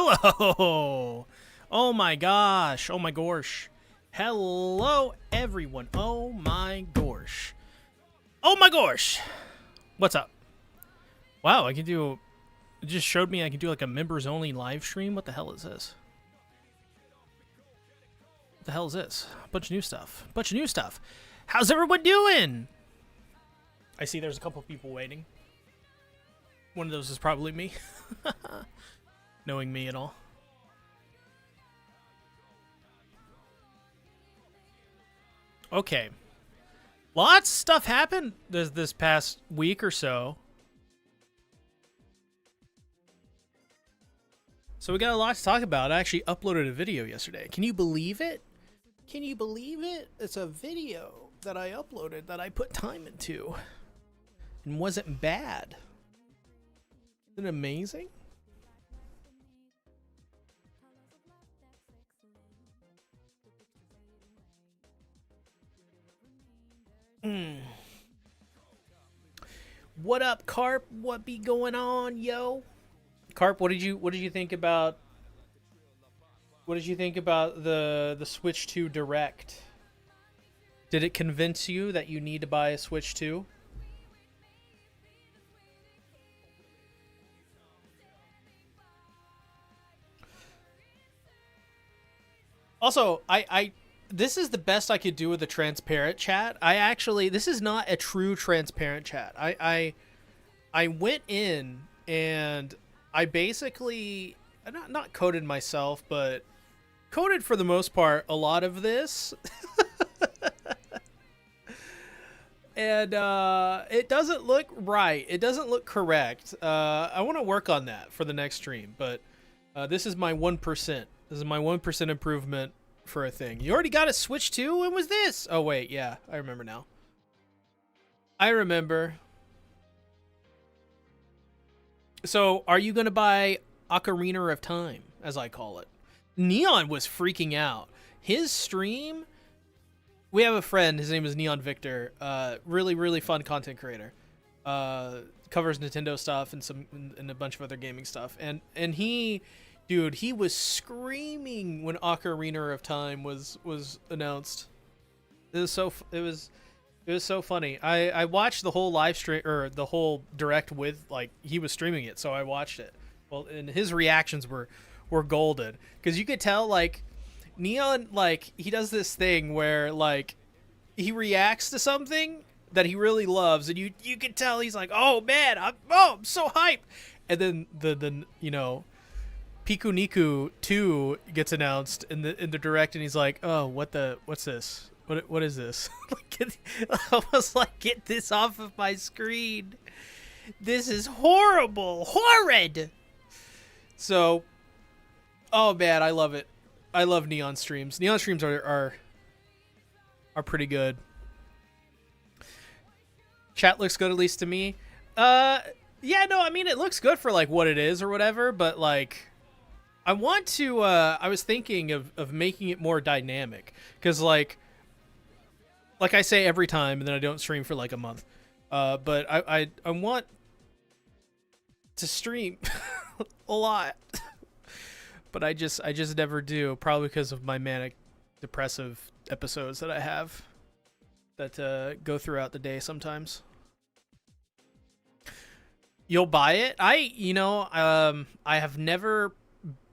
Hello! Oh my gosh. Oh my gosh. Hello, everyone. Oh my gosh. Oh my gosh. What's up? Wow, I can do... It just showed me I can do like a members-only live stream. What the hell is this? What the hell is this? A bunch of new stuff. Bunch of new stuff. How's everyone doing? I see there's a couple people waiting. One of those is probably me. Knowing me and all. Okay. Lots of stuff happened this past week or so. So we got a lot to talk about. I actually uploaded a video yesterday. Can you believe it? Can you believe it? It's a video that I uploaded that I put time into. And wasn't bad. Isn't it amazing? What up, Carp? What be going on, yo? Carp, what did you think about the Switch 2 Direct? Did it convince you that you need to buy a Switch 2? Also, this is the best I could do with a transparent chat. This is not a true transparent chat. I went in and I basically not coded myself, but coded for the most part a lot of this. And it doesn't look right. It doesn't look correct. I want to work on that for the next stream, but this is my 1%. This is my 1% improvement for a thing. You already got a Switch 2? When was this? Oh, wait. Yeah, I remember now. I remember. So, are you going to buy Ocarina of Time, as I call it? Neon was freaking out. His stream... We have a friend. His name is Neon Victor. Really, really fun content creator. Covers Nintendo stuff and a bunch of other gaming stuff. And he... Dude, he was screaming when Ocarina of Time was announced. It was so funny. I watched the whole live stream or the whole direct with he was streaming it, so I watched it. Well, and his reactions were golden because you could tell Neon he does this thing where he reacts to something that he really loves, and you can tell he's like, oh man, I'm so hyped, and then the Piku Niku 2 gets announced in the direct, and he's like, "Oh, what's this? What is this?" I was like, "Get this off of my screen! This is horrible, horrid." So, oh man, I love it. I love Neon streams. Neon streams are pretty good. Chat looks good, at least to me. Yeah, no, I mean it looks good for what it is or whatever, but I want to, I was thinking of making it more dynamic, because like I say every time, and then I don't stream for a month, but I want to stream a lot, but I just never do, probably because of my manic depressive episodes that I have that go throughout the day sometimes. You'll buy it? I have never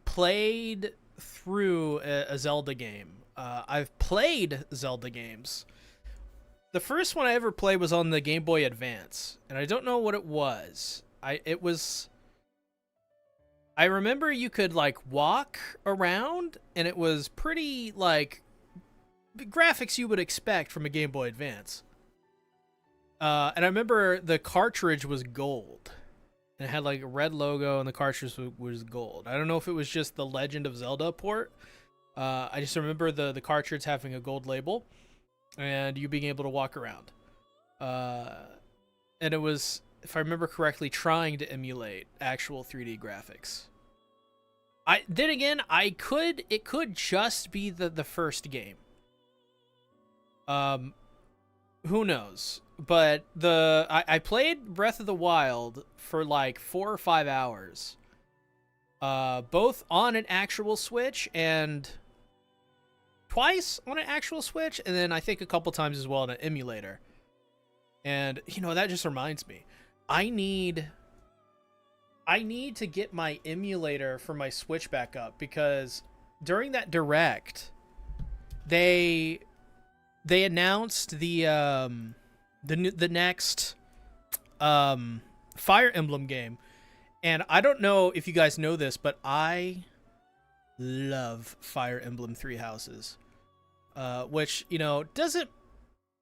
played through a Zelda game. I've played Zelda games. The first one I ever played was on the Game Boy Advance, and I don't know what it was. I remember you could walk around, and it was pretty graphics you would expect from a Game Boy Advance. And I remember the cartridge was gold. And it had a red logo, and the cartridge was gold. I don't know if it was just the Legend of Zelda port. I just remember the cartridge having a gold label, and you being able to walk around. And it was, if I remember correctly, trying to emulate actual 3D graphics. It could just be the first game. Who knows? But I played Breath of the Wild for 4 or 5 hours, both on an actual Switch and twice on an actual Switch, and then I think a couple times as well on an emulator. And that just reminds me, I need to get my emulator for my Switch back up, because during that direct, they announced the next Fire Emblem game. And I don't know if you guys know this, but I love Fire Emblem Three Houses, which doesn't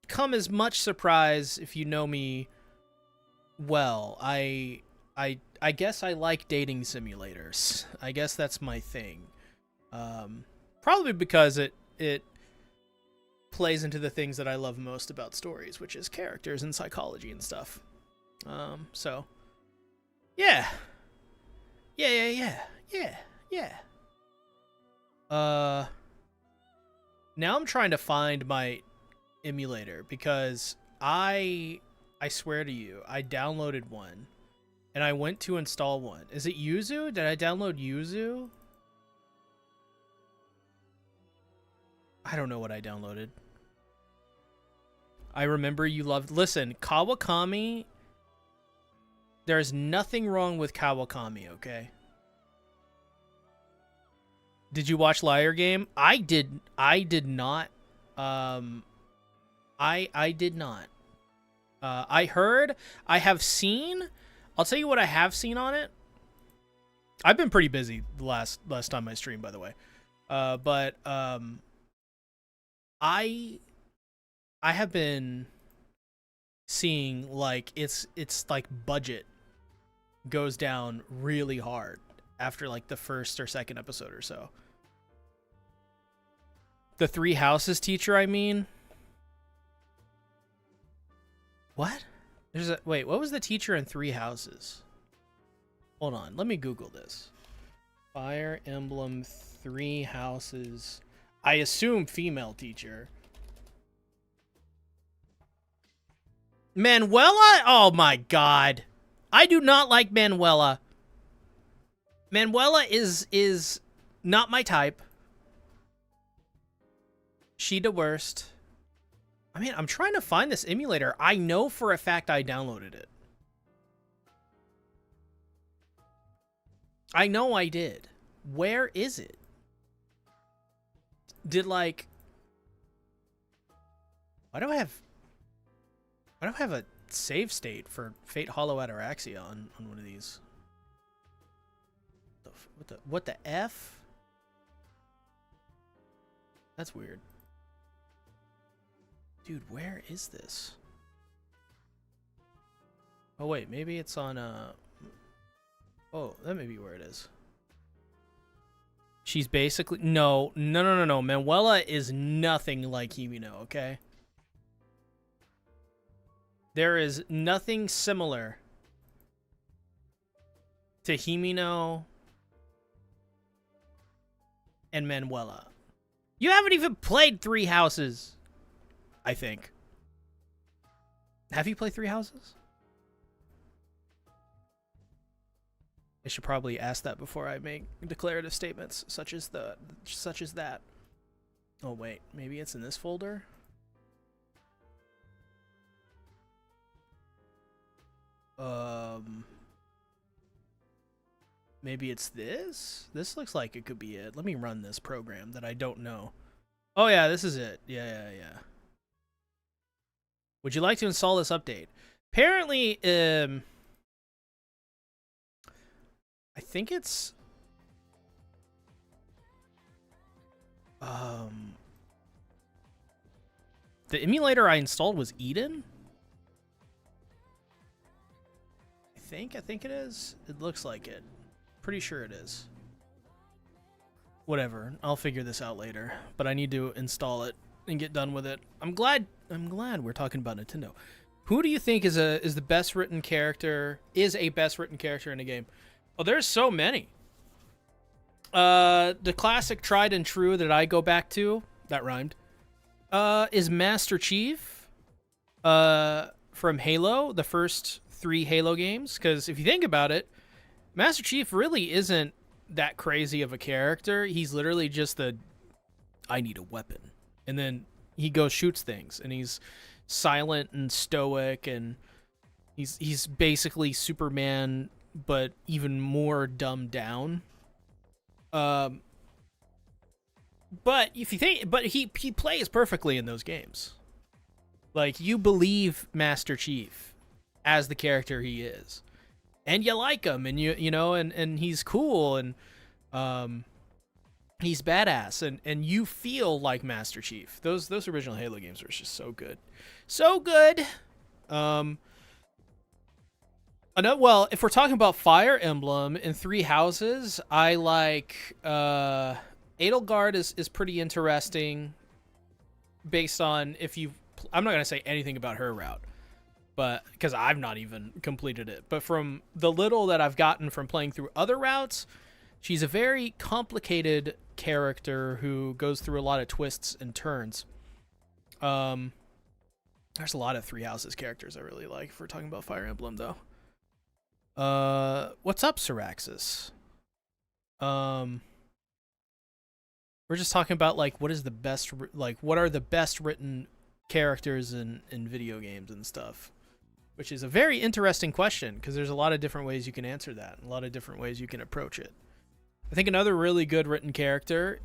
come as much surprise if you know me well. I guess I like dating simulators. I guess that's my thing. Probably because it plays into the things that I love most about stories, which is characters and psychology and stuff. So yeah. Now I'm trying to find my emulator, because I swear to you, I downloaded one and I went to install one. Is it Yuzu? Did I download Yuzu? I don't know what I downloaded. I remember you loved... Listen, Kawakami... There's nothing wrong with Kawakami, okay? Did you watch Liar Game? I did not. I did not. I heard... I have seen... I'll tell you what I have seen on it. I've been pretty busy the last time I streamed, by the way. But I have been seeing, like, it's like budget goes down really hard after like the first or second episode or so. The Three Houses teacher, I mean. What? Wait, what was the teacher in Three Houses? Hold on, let me Google this. Fire Emblem Three Houses. I assume female teacher. Manuela? Oh my god. I do not like Manuela. Manuela is not my type. She the worst. I mean, I'm trying to find this emulator. I know for a fact I downloaded it. I know I did. Where is it? Did, like... Why do I have a save state for Fate Hollow Ataraxia on one of these? What the F? That's weird. Dude, where is this? Oh wait, maybe it's on oh, that may be where it is. She's basically... No. Manuela is nothing like Himino, okay? There is nothing similar to Himino and Manuela. You haven't even played Three Houses, I think. Have you played Three Houses? I should probably ask that before I make declarative statements such as that. Oh wait, maybe it's in this folder? Maybe it's this? This looks like it could be it. Let me run this program that I don't know. Oh yeah, this is it. Yeah. Would you like to install this update? Apparently, I think it's... The emulator I installed was Eden? I think it is. It looks like it. Pretty sure it is. Whatever. I'll figure this out later. But I need to install it and get done with it. I'm glad we're talking about Nintendo. Who do you think is a best written character in a game? Oh, there's so many. The classic tried and true that I go back to, that rhymed, is Master Chief from Halo, the first 3 Halo games. Because if you think about it, Master Chief really isn't that crazy of a character. He's literally just I need a weapon. And then he goes shoots things, and he's silent and stoic, and he's basically Superman but even more dumbed down. But if you think, but he plays perfectly in those games. Like, you believe Master Chief as the character he is, and you like him, and you know, and he's cool, and he's badass, and you feel like Master Chief. Those original Halo games were just so good, so good. Well, if we're talking about Fire Emblem in Three Houses, I like Edelgard is pretty interesting. Based on I'm not gonna say anything about her route, but because I've not even completed it. But from the little that I've gotten from playing through other routes, she's a very complicated character who goes through a lot of twists and turns. There's a lot of Three Houses characters I really like. If we're talking about Fire Emblem, though. What's up, Syraxis? We're just talking about like what are the best written characters in video games and stuff, which is a very interesting question because there's a lot of different ways you can answer that, a lot of different ways you can approach it. I think another really good written character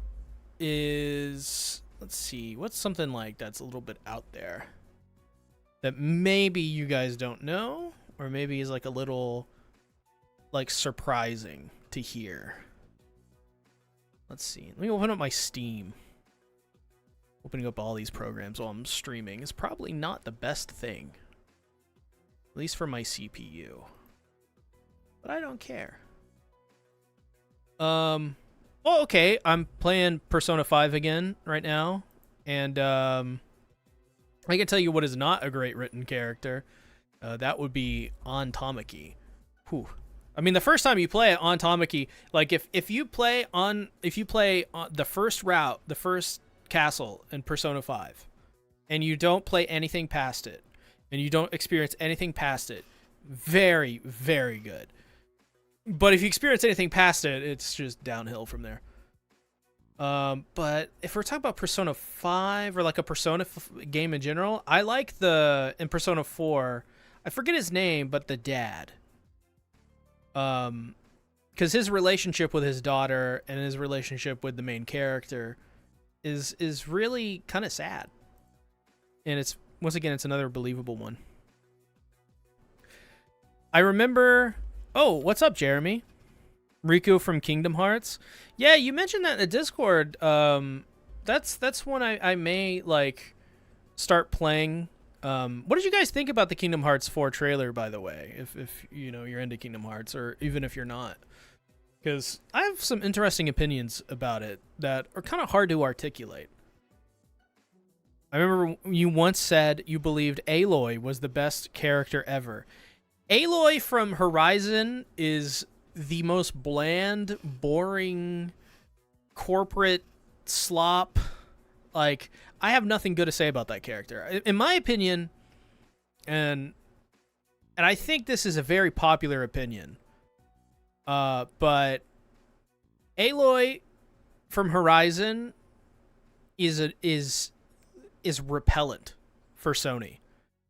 is, let's see, what's something like that's a little bit out there that maybe you guys don't know, or maybe is like a little like surprising to hear. Let's see. Let me open up my Steam. Opening up all these programs while I'm streaming is probably not the best thing. At least for my CPU. But I don't care. Well, okay. I'm playing Persona 5 again right now. And I can tell you what is not a great written character. That would be On Tamaki. Whew. I mean, the first time you play it on Tamaki, like if you play on the first route, the first castle in Persona 5, and you don't play anything past it, and you don't experience anything past it, very, very good. But if you experience anything past it, it's just downhill from there. But if we're talking about Persona 5 or like a Persona game in general, I like in Persona 4, I forget his name, but the dad. Because his relationship with his daughter and his relationship with the main character is really kind of sad. And it's, once again, it's another believable one. I remember... Oh, what's up, Jeremy? Riku from Kingdom Hearts. Yeah, you mentioned that in the Discord. That's one I may, like, start playing. What did you guys think about the Kingdom Hearts 4 trailer, by the way? If you know, you're into Kingdom Hearts, or even if you're not. Because I have some interesting opinions about it that are kind of hard to articulate. I remember you once said you believed Aloy was the best character ever. Aloy from Horizon is the most bland, boring, corporate slop. Like, I have nothing good to say about that character. In my opinion, and I think this is a very popular opinion, but Aloy from Horizon is repellent for Sony.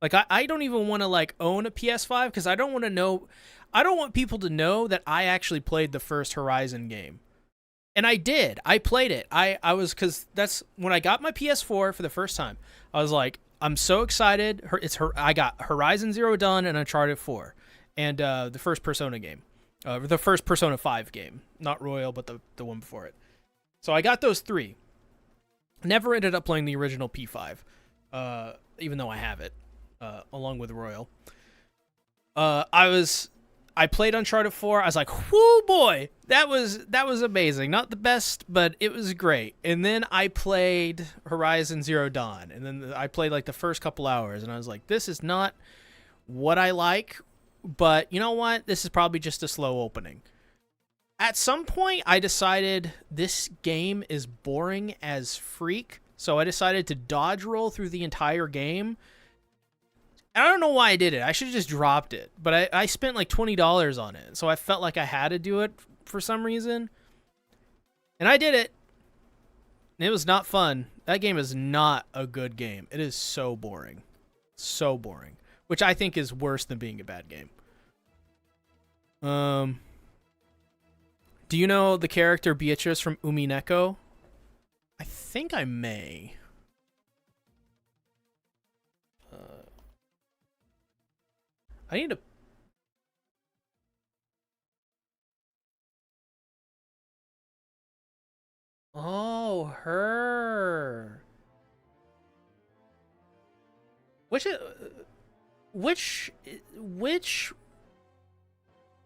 Like, I don't even want to, like, own a PS5 because I don't want people to know that I actually played the first Horizon game. And I did. I played it. I was, because that's when I got my PS4 for the first time. I was like, I'm so excited. I got Horizon Zero Dawn and Uncharted 4. And the first Persona game. The first Persona 5 game. Not Royal, but the one before it. So I got those three. Never ended up playing the original P5. Even though I have it. Along with Royal. I played Uncharted 4. I was like, whoo boy, that was amazing. Not the best, but it was great. And then I played Horizon Zero Dawn. And then I played like the first couple hours. And I was like, this is not what I like. But you know what? This is probably just a slow opening. At some point, I decided this game is boring as freak. So I decided to dodge roll through the entire game. I don't know why I did it. I should have just dropped it. But I spent like $20 on it. So I felt like I had to do it for some reason. And I did it. And it was not fun. That game is not a good game. It is so boring. So boring. Which I think is worse than being a bad game. Do you know the character Beatrice from Umineko? I think I may. I need to... Oh, her. Which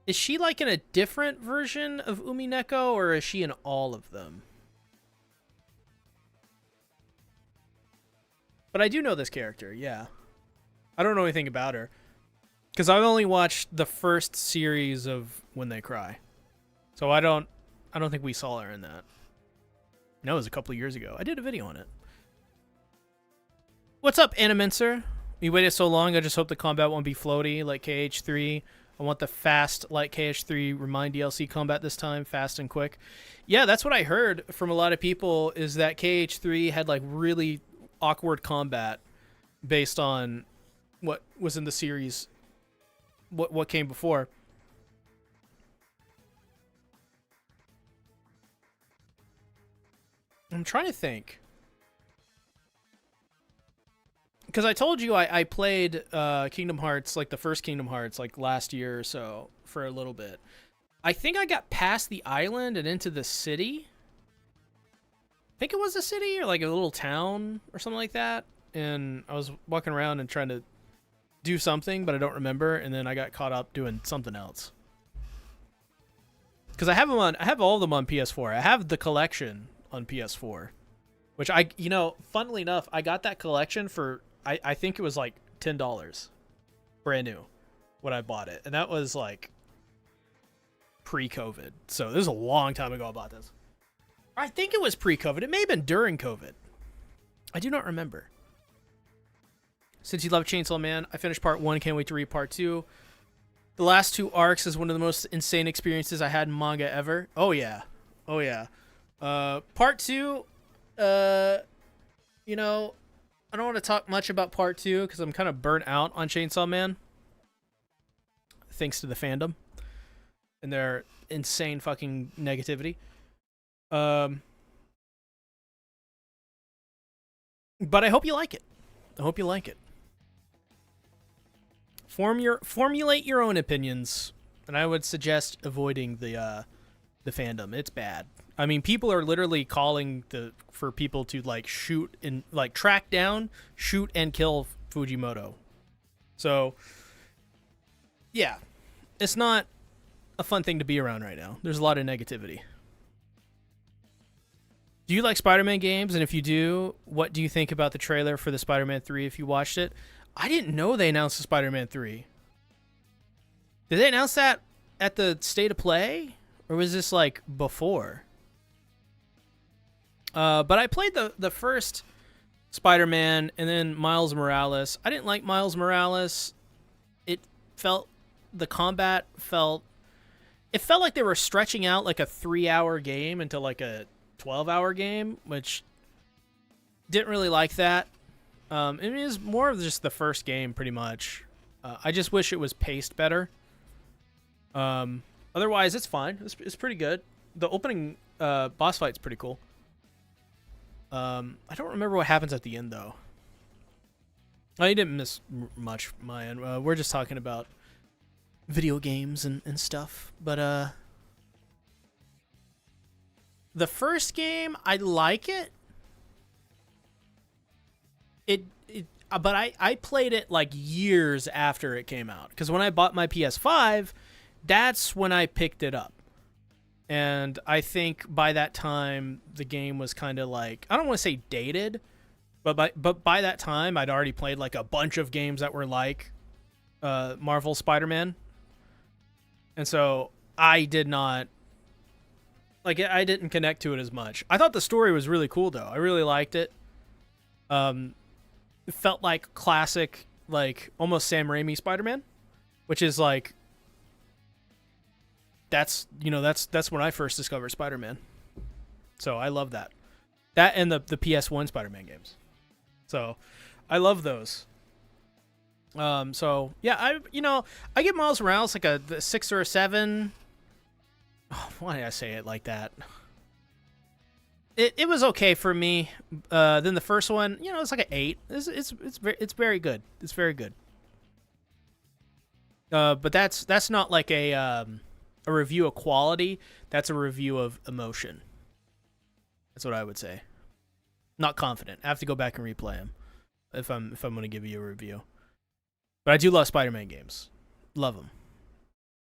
is she like in a different version of Umineko, or is she in all of them? But I do know this character, yeah. I don't know anything about her. Because I've only watched the first series of When They Cry. So I don't think we saw her in that. No, it was a couple of years ago. I did a video on it. What's up, Animencer? You waited so long, I just hope the combat won't be floaty like KH3. I want the fast like KH3 Remind DLC combat this time, fast and quick. Yeah, that's what I heard from a lot of people, is that KH3 had like really awkward combat based on what was in the series, what came before. I'm trying to think. Because I told you I played Kingdom Hearts, like the first Kingdom Hearts, like last year or so, for a little bit. I think I got past the island and into the city. I think it was a city or like a little town or something like that. And I was walking around and trying to do something, but I don't remember. And then I got caught up doing something else. Because I have all of them on PS4. I have the collection on PS4, which funnily enough, I got that collection for, I think it was like $10 brand new when I bought it. And that was like pre-COVID. So this is a long time ago I bought this. I think it was pre-COVID. It may have been during COVID. I do not remember. Since you love Chainsaw Man, I finished part 1. Can't wait to read part 2. The last 2 arcs is one of the most insane experiences I had in manga ever. Oh, yeah. Oh, yeah. Part 2, I don't want to talk much about part 2 because I'm kind of burnt out on Chainsaw Man. Thanks to the fandom and their insane fucking negativity. But I hope you like it. I hope you like it. Formulate your own opinions, and I would suggest avoiding the fandom. It's bad. I mean, people are literally calling for people to like shoot and like track down, shoot and kill Fujimoto. So, yeah, it's not a fun thing to be around right now. There's a lot of negativity. Do you like Spider-Man games? And if you do, what do you think about the trailer for the Spider-Man 3 if you watched it? I didn't know they announced the Spider-Man 3. Did they announce that at the State of Play? Or was this like before? But I played the first Spider-Man and then Miles Morales. I didn't like Miles Morales. The combat felt like they were stretching out like a 3-hour game into like a 12-hour game, which didn't really like that. It is more of just the first game, pretty much. I just wish it was paced better. Otherwise, it's fine. It's pretty good. The opening boss fight's pretty cool. I don't remember what happens at the end, though. I didn't miss much, my end. We're just talking about video games and stuff. But the first game, I like it. But I played it like years after it came out. Because when I bought my PS5, that's when I picked it up. And I think by that time, the game was kind of like, I don't want to say dated, but by that time, I'd already played like a bunch of games that were like Marvel Spider-Man. And so I did not, like, I didn't connect to it as much. I thought the story was really cool, though. I really liked it. It felt like classic, like almost Sam Raimi Spider-Man, which is like, that's when I first discovered Spider-Man. So I love that. That and the PS1 Spider-Man games. So I love those. So yeah, I give Miles Morales like a 6 or a 7. Oh, why did I say it like that? It was okay for me. Then the first one, it's like an 8. It's very good. It's very good. But that's not like a review of quality. That's a review of emotion. That's what I would say. Not confident. I have to go back and replay them if I'm going to give you a review. But I do love Spider-Man games. Love them.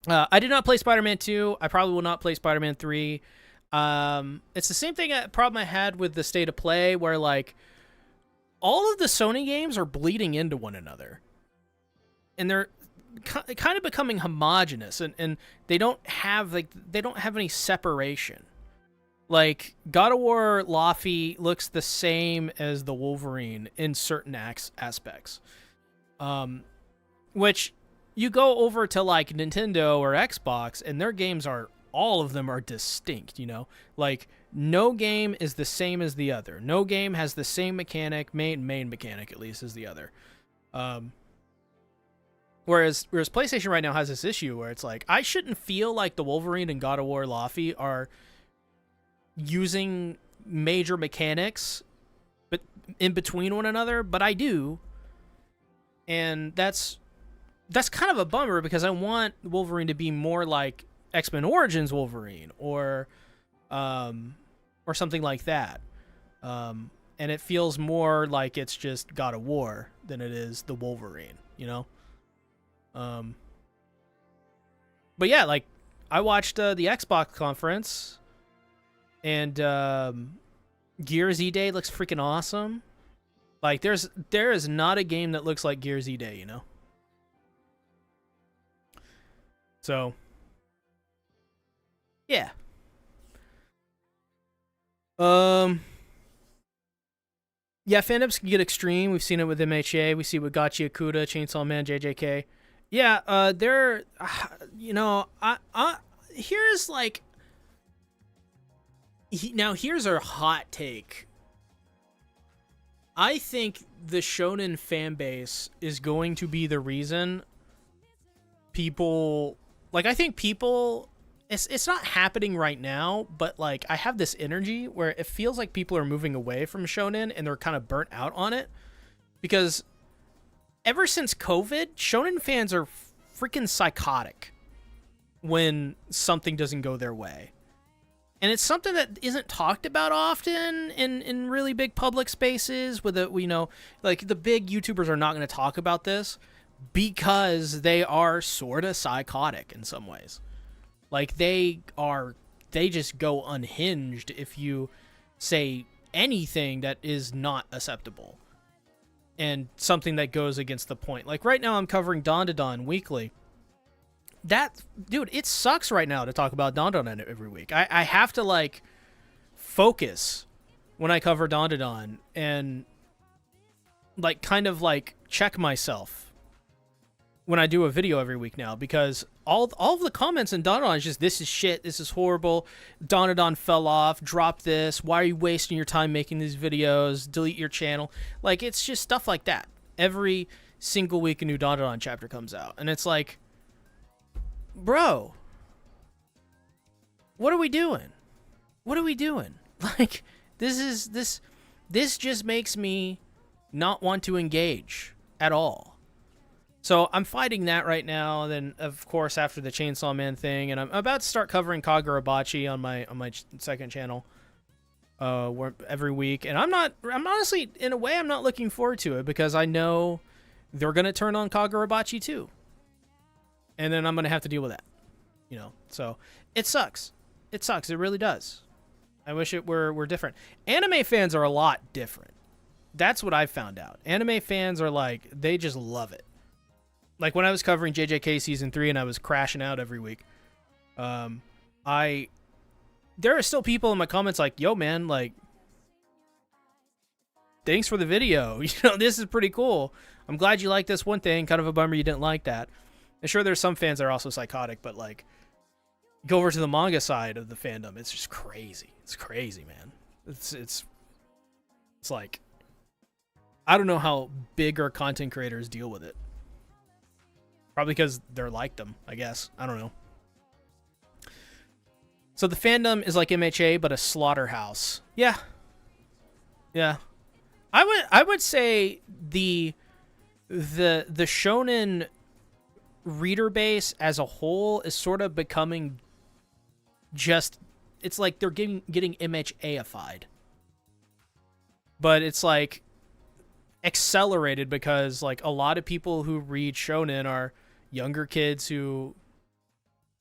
I did not play Spider-Man 2. I probably will not play Spider-Man 3. It's the same problem I had with the State of Play, where like all of the Sony games are bleeding into one another, and they're kind of becoming homogenous, and they don't have any separation. Like God of War Laufey looks the same as the Wolverine in certain aspects, which you go over to like Nintendo or Xbox, and their games all of them are distinct, like no game is the same as the other. No game has the same mechanic, main mechanic at least, as the other. Whereas PlayStation right now has this issue where it's like, I shouldn't feel like the Wolverine and God of War Laufey are using major mechanics but in between one another, but I do. And that's kind of a bummer, because I want Wolverine to be more like X-Men Origins Wolverine or something like that. And it feels more like it's just God of War than it is the Wolverine, But yeah, like I watched the Xbox conference, and Gears E-Day looks freaking awesome. Like there is not a game that looks like Gears E-Day, So yeah. Yeah, fandoms can get extreme. We've seen it with MHA. We see it with Gotchi Akuda, Chainsaw Man, JJK. Yeah, they're, here's like, here's our hot take. I think the shonen fan base is going to be the reason people, like, I think people, it's not happening right now, but like I have this energy where it feels like people are moving away from shonen and they're kind of burnt out on it, because ever since COVID, shonen fans are freaking psychotic when something doesn't go their way. And it's something that isn't talked about often in really big public spaces with like the big YouTubers are not going to talk about this because they are sort of psychotic in some ways. Like they just go unhinged if you say anything that is not acceptable and something that goes against the point. Like right now I'm covering Dandadan weekly. Dude, it sucks right now to talk about Dandadan every week. I have to like focus when I cover Dandadan and like kind of like check myself when I do a video every week now, because all of the comments in Dandadan is just, this is shit, this is horrible, Dandadan fell off, drop this, why are you wasting your time making these videos, delete your channel. Like, it's just stuff like that. Every single week a new Dandadan chapter comes out, and it's like, bro, what are we doing? What are we doing? Like, this just makes me not want to engage at all. So I'm fighting that right now. And then, of course, after the Chainsaw Man thing, and I'm about to start covering Kagurabachi on my second channel, every week. And I'm honestly, in a way, I'm not looking forward to it, because I know they're gonna turn on Kagurabachi too, and then I'm gonna have to deal with that, So it sucks. It sucks. It really does. I wish it were different. Anime fans are a lot different. That's what I've found out. Anime fans are like, they just love it. Like when I was covering JJK season 3 and I was crashing out every week, there are still people in my comments like, yo man, like, thanks for the video. This is pretty cool. I'm glad you like this one thing. Kind of a bummer you didn't like that. And sure, there's some fans that are also psychotic, but like, Go over to the manga side of the fandom. It's just crazy. It's crazy, man. It's like, I don't know how bigger content creators deal with it. Probably because they're like them, I guess. I don't know. So the fandom is like MHA, but a slaughterhouse. Yeah. Yeah. I would say the shonen reader base as a whole is sort of becoming just, it's like they're getting MHA-ified. But it's like accelerated because like a lot of people who read shonen are younger kids who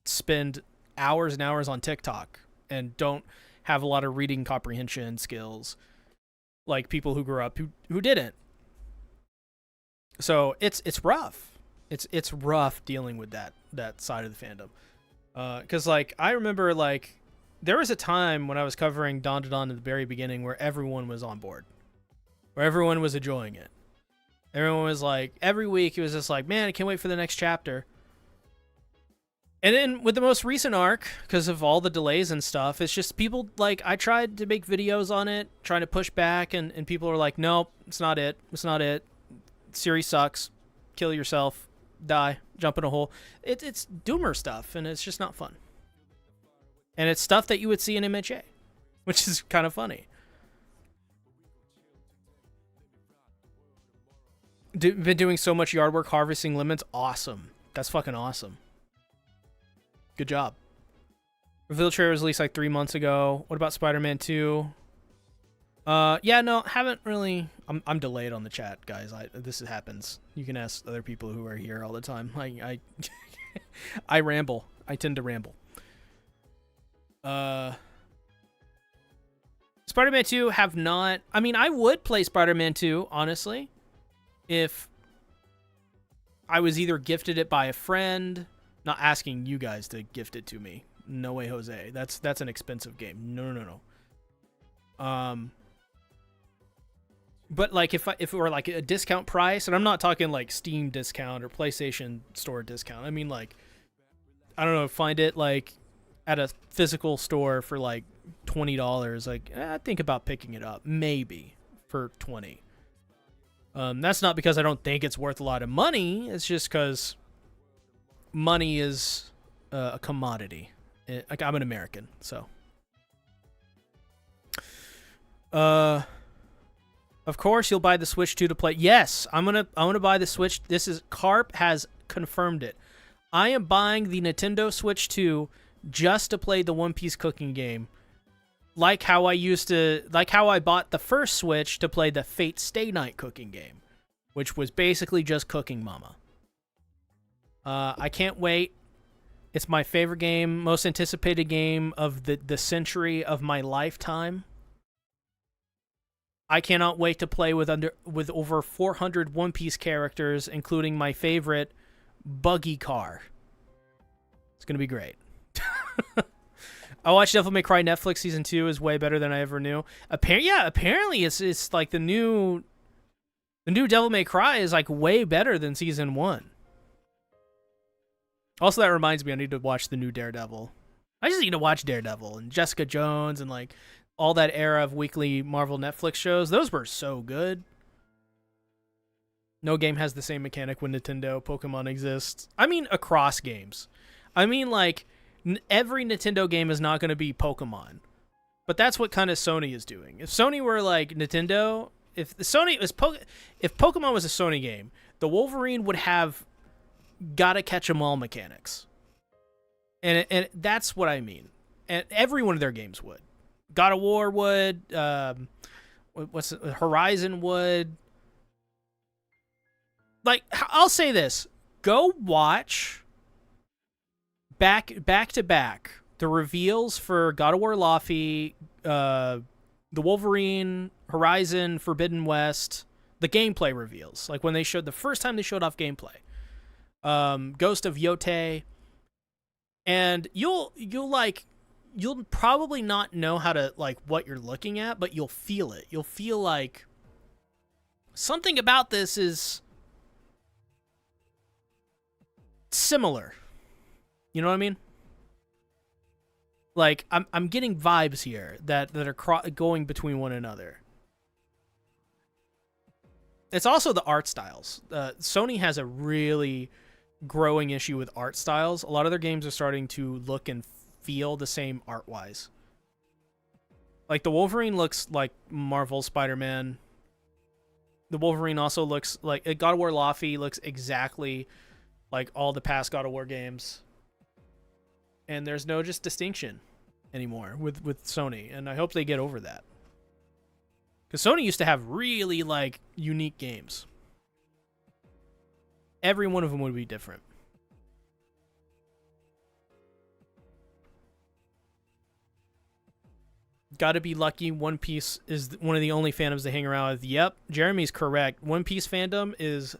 spend hours and hours on TikTok and don't have a lot of reading comprehension skills like people who grew up who didn't. So it's rough. It's rough dealing with that side of the fandom. Cuz like I remember like there was a time when I was covering Dawn to Dawn at the very beginning where everyone was on board. Where everyone was enjoying it. Everyone was like, every week it was just like, man, I can't wait for the next chapter. And then with the most recent arc, because of all the delays and stuff, it's just people, like, I tried to make videos on it, trying to push back, and people are like, nope, it's not it. It's not it. Series sucks. Kill yourself. Die. Jump in a hole. It's doomer stuff, and it's just not fun. And it's stuff that you would see in MHA, which is kind of funny. Been doing so much yard work harvesting lemons. Awesome. That's fucking awesome. Good job. Reveal trailer was released like 3 months ago. What about Spider-Man 2? Yeah, no, haven't really. I'm delayed on the chat, guys. This happens. You can ask other people who are here all the time. I I ramble. I tend to ramble. Spider-Man 2 have not. I mean, I would play Spider-Man 2, honestly, if I was either gifted it by a friend. Not asking you guys to gift it to me. No way, Jose. That's an expensive game. No. But like if it were like a discount price, and I'm not talking like Steam discount or PlayStation Store discount. I mean like, I don't know, find it like at a physical store for like $20. Like I think about picking it up maybe for $20. That's not because I don't think it's worth a lot of money. It's just because money is a commodity. Like I'm an American, so. Of course you'll buy the Switch 2 to play. Yes, I'm gonna buy the Switch. This is Carp has confirmed it. I am buying the Nintendo Switch 2 just to play the One Piece cooking game. Like how I bought the first Switch to play the Fate Stay Night cooking game, which was basically just Cooking Mama. I can't wait. It's my favorite game, most anticipated game of the century of my lifetime. I cannot wait to play with over 400 One Piece characters, including my favorite, Buggy Car. It's gonna be great. I watched Devil May Cry Netflix season 2 is way better than I ever knew. Apparently it's like the new Devil May Cry is like way better than season 1. Also, that reminds me, I need to watch the new Daredevil. I just need to watch Daredevil and Jessica Jones and like all that era of weekly Marvel Netflix shows. Those were so good. No game has the same mechanic when Nintendo Pokemon exists. I mean, across games. I mean, like, every Nintendo game is not going to be Pokemon. But that's what kind of Sony is doing. If Sony were like Nintendo, if Pokemon was a Sony game, the Wolverine would have gotta catch 'em all mechanics. And that's what I mean. And every one of their games would. God of War would, Horizon would. Like, I'll say this. Go watch back to back the reveals for God of War Laufey, the Wolverine, Horizon, Forbidden West, the gameplay reveals. Like when they showed the first time they showed off gameplay. Ghost of Yote, and you'll probably not know how to like what you're looking at, but you'll feel it. You'll feel like something about this is similar. You know what I mean? Like I'm getting vibes here that are going between one another. It's also the art styles. Sony has a really growing issue with art styles. A lot of their games are starting to look and feel the same art-wise. Like the Wolverine looks like Marvel Spider-Man. The Wolverine also looks like God of War Laufey looks exactly like all the past God of War games. And there's no just distinction anymore with Sony, and I hope they get over that. Because Sony used to have really like unique games. Every one of them would be different. Gotta be lucky. One Piece is one of the only fandoms they hang around with. Yep, Jeremy's correct. One Piece fandom is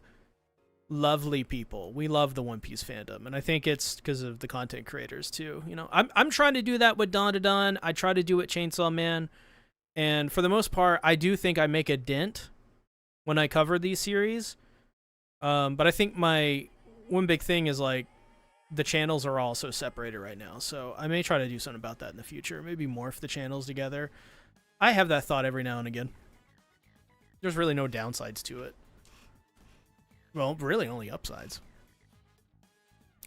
lovely people. We love the One Piece fandom, and I think it's because of the content creators too. You know, I'm trying to do that with Dawn to Dawn. I try to do it Chainsaw Man, and for the most part, I do think I make a dent when I cover these series. But I think my one big thing is like the channels are all so separated right now, so I may try to do something about that in the future. Maybe morph the channels together. I have that thought every now and again. There's really no downsides to it. Well, really only upsides.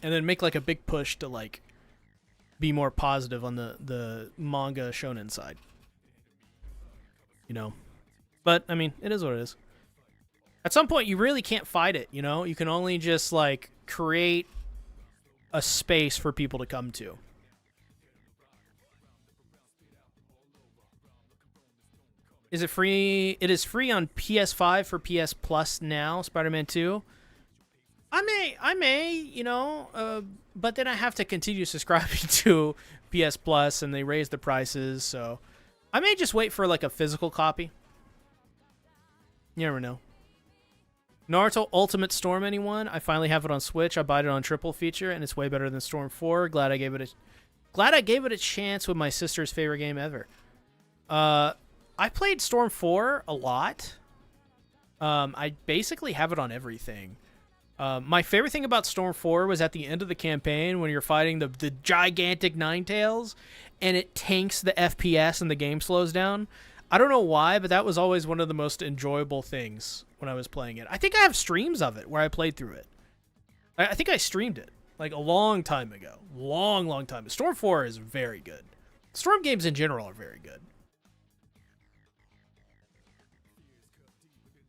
And then make like a big push to like be more positive on the manga shonen side. You know? But, I mean, it is what it is. At some point, you really can't fight it, you know? You can only just like create a space for people to come to. Is it free? It is free on PS5 for PS Plus now, Spider-Man 2. I may, you know, but then I have to continue subscribing to PS Plus, and they raise the prices, so I may just wait for like a physical copy. You never know. Naruto Ultimate Storm, anyone? I finally have it on Switch. I bought it on triple feature, and it's way better than Storm 4. Glad I gave it a chance with my sister's favorite game ever. I played Storm 4 a lot. I basically have it on everything. My favorite thing about Storm 4 was at the end of the campaign when you're fighting the gigantic Ninetales, and it tanks the FPS and the game slows down. I don't know why, but that was always one of the most enjoyable things when I was playing it. I think I have streams of it where I played through it. I think I streamed it like a long time ago. Long time. Storm 4 is very good. Storm games in general are very good.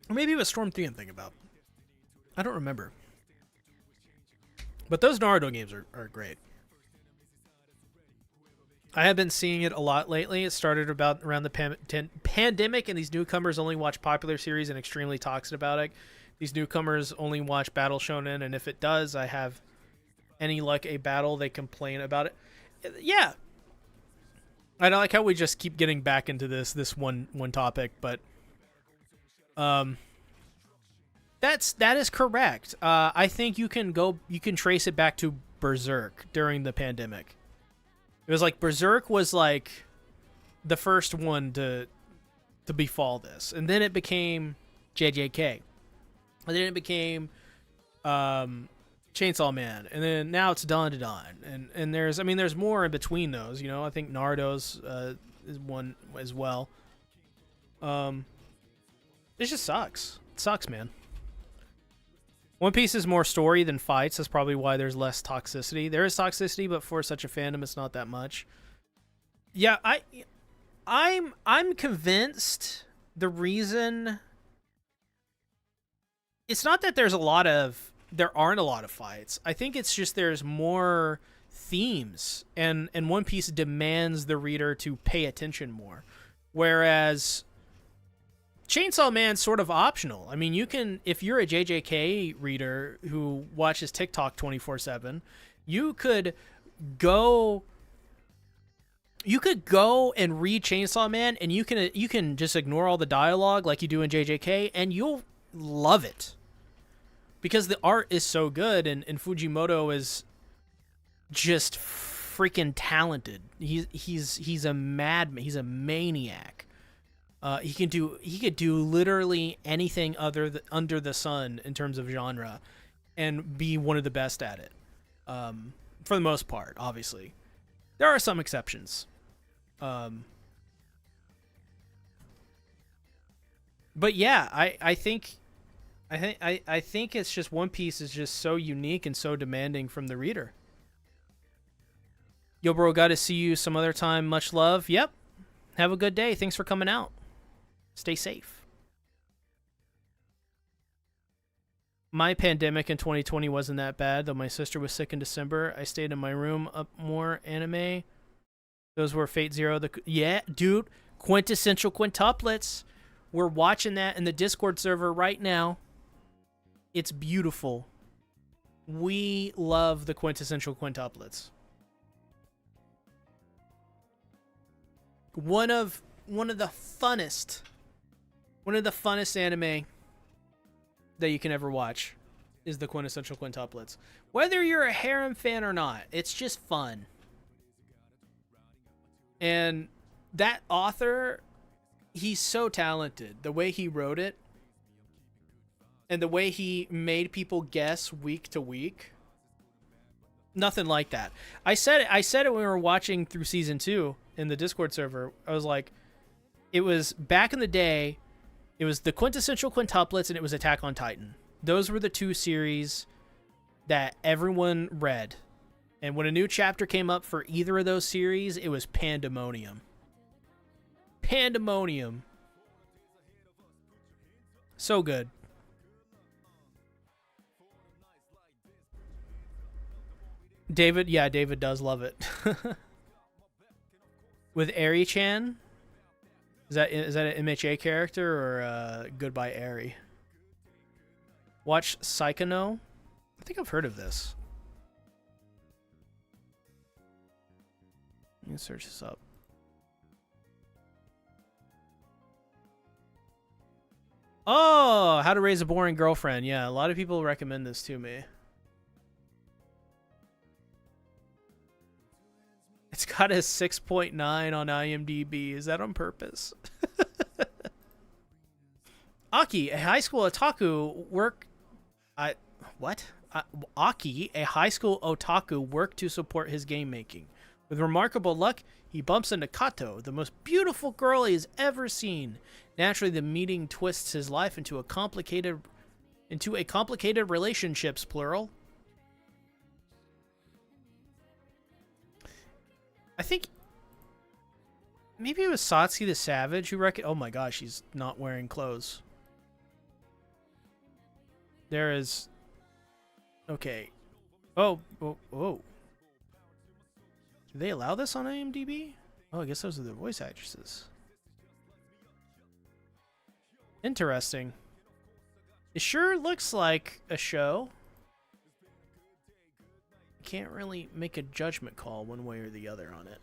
Or maybe it was Storm 3 I'm thinking about. I don't remember. But those Naruto games are great. I have been seeing it a lot lately. It started around the pandemic, and these newcomers only watch popular series and extremely toxic about it. These newcomers only watch Battle Shonen, and if it does, I have any luck a battle, they complain about it. Yeah. I like how we just keep getting back into this one topic, but that is correct. I think you can trace it back to Berserk during the pandemic. It was like Berserk was like the first one to befall this, and then it became JJK, and then it became Chainsaw Man, and then now it's Dawn to Dawn, and there's more in between those. You know, I think Naruto's is one as well. It just sucks. It sucks, man. One Piece is more story than fights. That's probably why there's less toxicity. There is toxicity, but for such a fandom, it's not that much. Yeah, I'm convinced the reason it's not that there aren't a lot of fights. I think it's just there's more themes, and One Piece demands the reader to pay attention more, whereas Chainsaw Man's sort of optional. I mean, you can, if you're a JJK reader who watches TikTok 24/7, you could go and read Chainsaw Man, and you can just ignore all the dialogue like you do in JJK, and you'll love it because the art is so good, and Fujimoto is just freaking talented. He's a madman. He's a maniac. He could do literally anything under the sun in terms of genre, and be one of the best at it. For the most part, obviously, There are some exceptions. But yeah, I think it's just One Piece is just so unique and so demanding from the reader. Yo, bro, got to see you some other time. Much love. Yep. Have a good day. Thanks for coming out. Stay safe. My pandemic in 2020 wasn't that bad, though my sister was sick in December. I stayed in my room, up more anime. Those were Fate Zero. Yeah, dude. Quintessential quintuplets. We're watching that in the Discord server right now. It's beautiful. We love the quintessential quintuplets. One of the funnest anime that you can ever watch is the quintessential quintuplets. Whether you're a harem fan or not, it's just fun. And that author, he's so talented. The way he wrote it and the way he made people guess week to week. Nothing like that. I said it when we were watching through season 2 in the Discord server. I was like, it was back in the day, it was the quintessential quintuplets and it was Attack on Titan. Those were the two series that everyone read. And when a new chapter came up for either of those series, it was pandemonium. Pandemonium. So good. David, yeah, David does love it. With Eri-chan? Is that an MHA character or Goodbye Eri? Watch Psychono? I think I've heard of this. Let me search this up. Oh, How to Raise a Boring Girlfriend. Yeah, a lot of people recommend this to me. It's got a 6.9 on IMDb. Is that on purpose? Aki, a high school otaku Aki, a high school otaku worked to support his game making. With remarkable luck, he bumps into Kato, the most beautiful girl he has ever seen. Naturally, the meeting twists his life into a complicated relationships, plural. I think maybe it was Satsuki the Savage who oh my gosh, he's not wearing clothes. There is... Okay. Oh. Do they allow this on IMDb? Oh, I guess those are the voice actresses. Interesting. It sure looks like a show. Can't really make a judgment call one way or the other on it.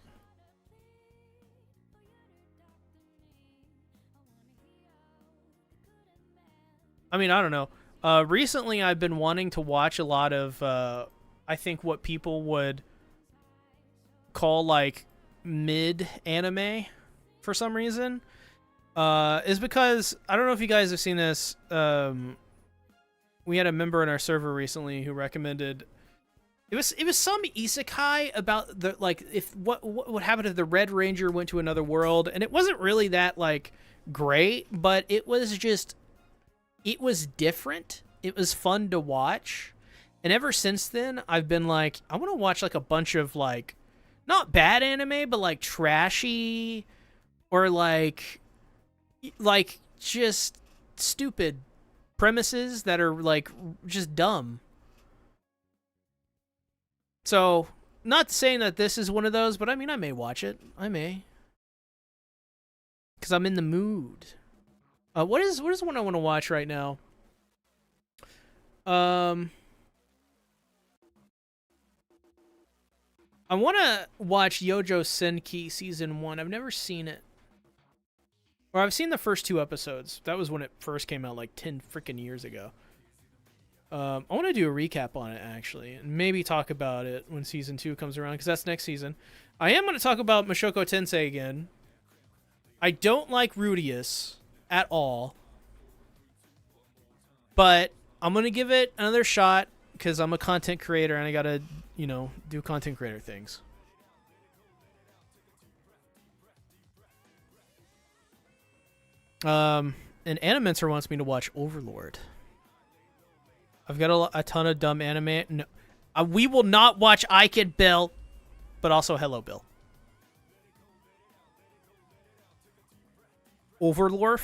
I mean, I don't know. Recently, I've been wanting to watch a lot of, I think what people would call like mid anime for some reason. Is because, I don't know if you guys have seen this. We had a member in our server recently who recommended... It was some isekai about the if what would happen if the Red Ranger went to another world, and it wasn't really that like great, but it was different. It was fun to watch, and ever since then I've been like, I want to watch like a bunch of like not bad anime, but like trashy or like just stupid premises that are like just dumb. So, not saying that this is one of those, but I mean, I may watch it. I may. Because I'm in the mood. What is one I want to watch right now? I want to watch Yojo Senki Season 1. I've never seen it. Or I've seen the first 2 episodes. That was when it first came out like 10 freaking years ago. I want to do a recap on it, actually, and maybe talk about it when Season 2 comes around, because that's next season. I am going to talk about Mushoku Tensei again. I don't like Rudius at all, but I'm going to give it another shot, because I'm a content creator, and I got to, do content creator things. And Animentor wants me to watch Overlord. I've got a ton of dumb anime. No, we will not watch I Kid Bill, but also Hello Bill. Overlord?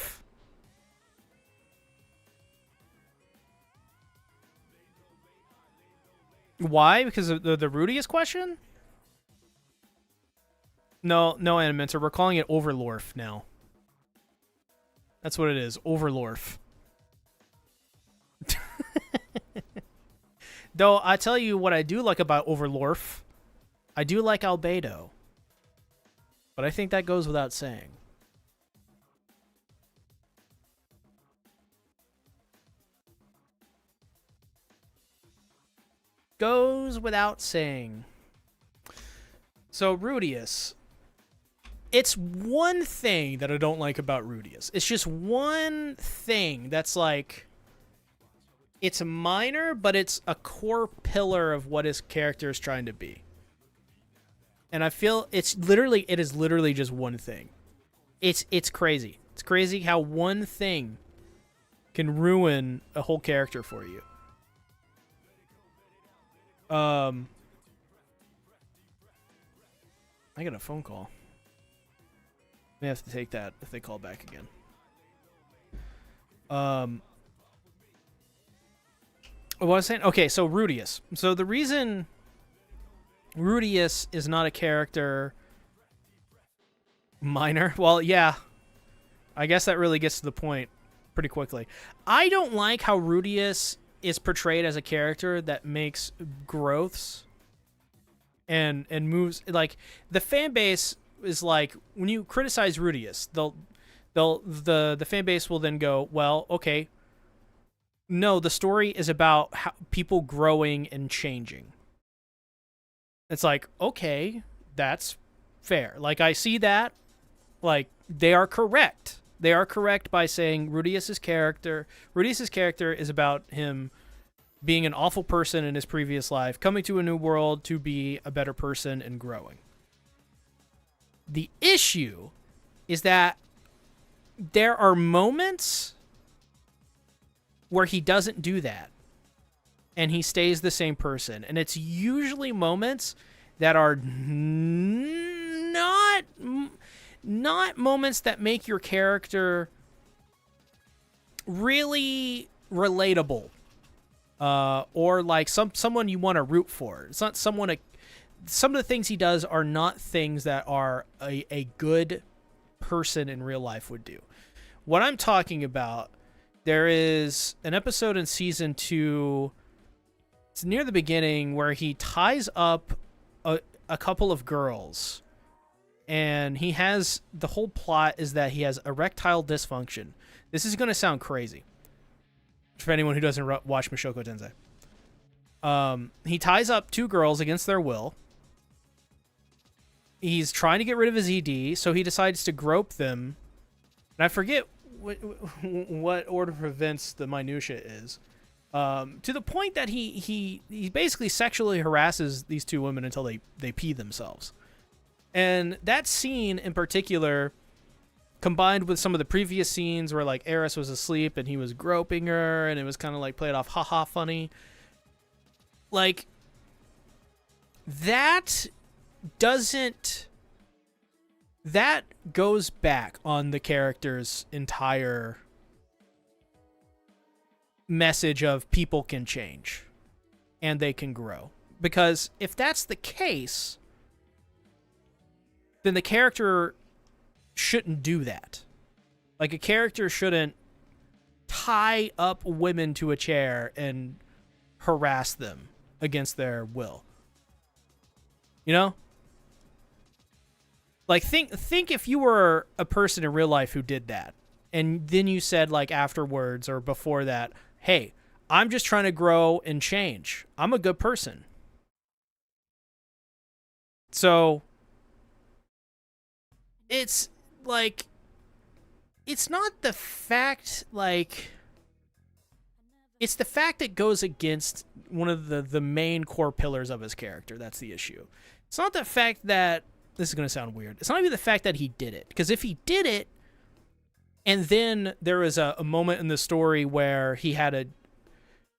Why? Because of the Rudius question? No, Animentor. We're calling it Overlord now. That's what it is. Overlord. Though, I tell you what I do like about Overlord. I do like Albedo. But I think that goes without saying. Goes without saying. So, Rudius. It's one thing that I don't like about Rudius. It's just one thing that's like... It's minor, but it's a core pillar of what his character is trying to be. And I feel it is literally just one thing. It's crazy. It's crazy how one thing can ruin a whole character for you. I got a phone call. May have to take that if they call back again. What was I saying? Okay, so Rudius. So the reason Rudius is not a character minor, well, yeah, I guess that really gets to the point pretty quickly. I don't like how Rudius is portrayed as a character that makes growths and moves. Like, the fan base is like, when you criticize Rudius, the fan base will then go, well, okay, no, the story is about how people growing and changing. It's like, okay, that's fair. Like, I see that. Like, they are correct. They are correct by saying Rudius's character is about him being an awful person in his previous life, coming to a new world to be a better person and growing. The issue is that there are moments where he doesn't do that and he stays the same person, and it's usually moments that are not moments that make your character really relatable, or like someone you want to root for. It's not someone. Some of the things he does are not things that are a good person in real life would do. What I'm talking about, there is an episode in season 2, it's near the beginning, where he ties up a couple of girls, and he has, the whole plot is that he has erectile dysfunction. This is going to sound crazy for anyone who doesn't watch Mushoku Tensei. He ties up 2 girls against their will. He's trying to get rid of his ED, so he decides to grope them. And I forget what order of events the minutia is. To the point that he basically sexually harasses these 2 women until they pee themselves. And that scene in particular, combined with some of the previous scenes where like Eris was asleep and he was groping her, and it was kind of like played off haha funny. Like, that goes back on the character's entire message of people can change and they can grow. Because if that's the case, then the character shouldn't do that. Like, a character shouldn't tie up women to a chair and harass them against their will. You know? Like, think if you were a person in real life who did that, and then you said, like, afterwards or before that, hey, I'm just trying to grow and change. I'm a good person. So, it's, like, it's not the fact, like, it's the fact that goes against one of the main core pillars of his character. That's the issue. It's not the fact that, this is going to sound weird, it's not even the fact that he did it. Because if he did it, And then there was a moment in the story where he had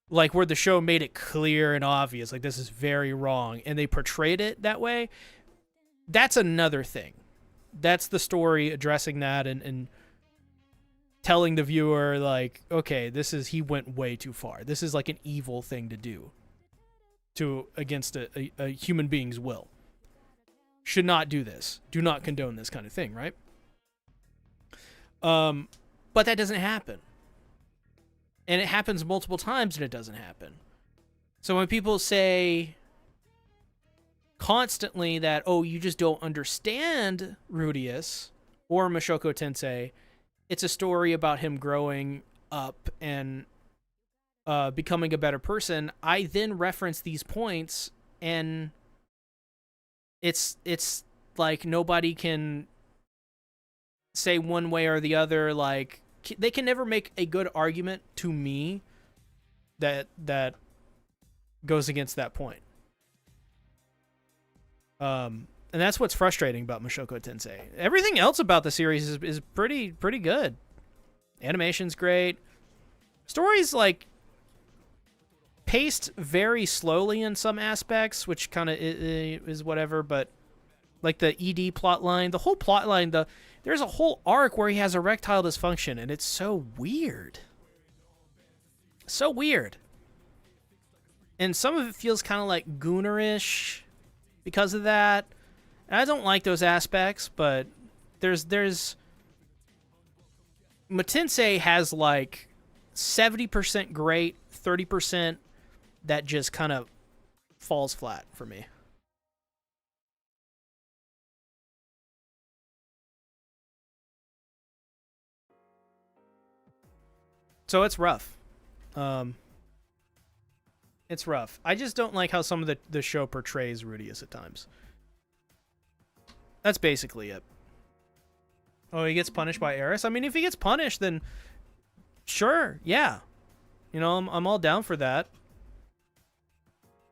where the show made it clear and obvious, like, this is very wrong, and they portrayed it that way. That's another thing. That's the story addressing that and telling the viewer, like, okay, he went way too far. This is like an evil thing to do against a human being's will. Should not do this. Do not condone this kind of thing, right? But that doesn't happen. And it happens multiple times and it doesn't happen. So when people say constantly that, oh, you just don't understand Rudeus or Mushoku Tensei, it's a story about him growing up and becoming a better person, I then reference these points, and it's like nobody can say one way or the other. Like, they can never make a good argument to me that goes against that point. And that's what's frustrating about Mushoku Tensei. Everything else about the series is pretty good. Animation's great. Story's like paced very slowly in some aspects, which kind of is whatever, but like the ED plotline, the whole plotline, there's a whole arc where he has erectile dysfunction, and it's so weird. So weird. And some of it feels kind of like Goonerish because of that. And I don't like those aspects, but there's Matensei has like 70% great, 30% that just kind of falls flat for me. So it's rough. It's rough. I just don't like how some of the show portrays Rudeus at times. That's basically it. Oh, he gets punished by Eris? I mean, if he gets punished, then sure, yeah. You know, I'm all down for that.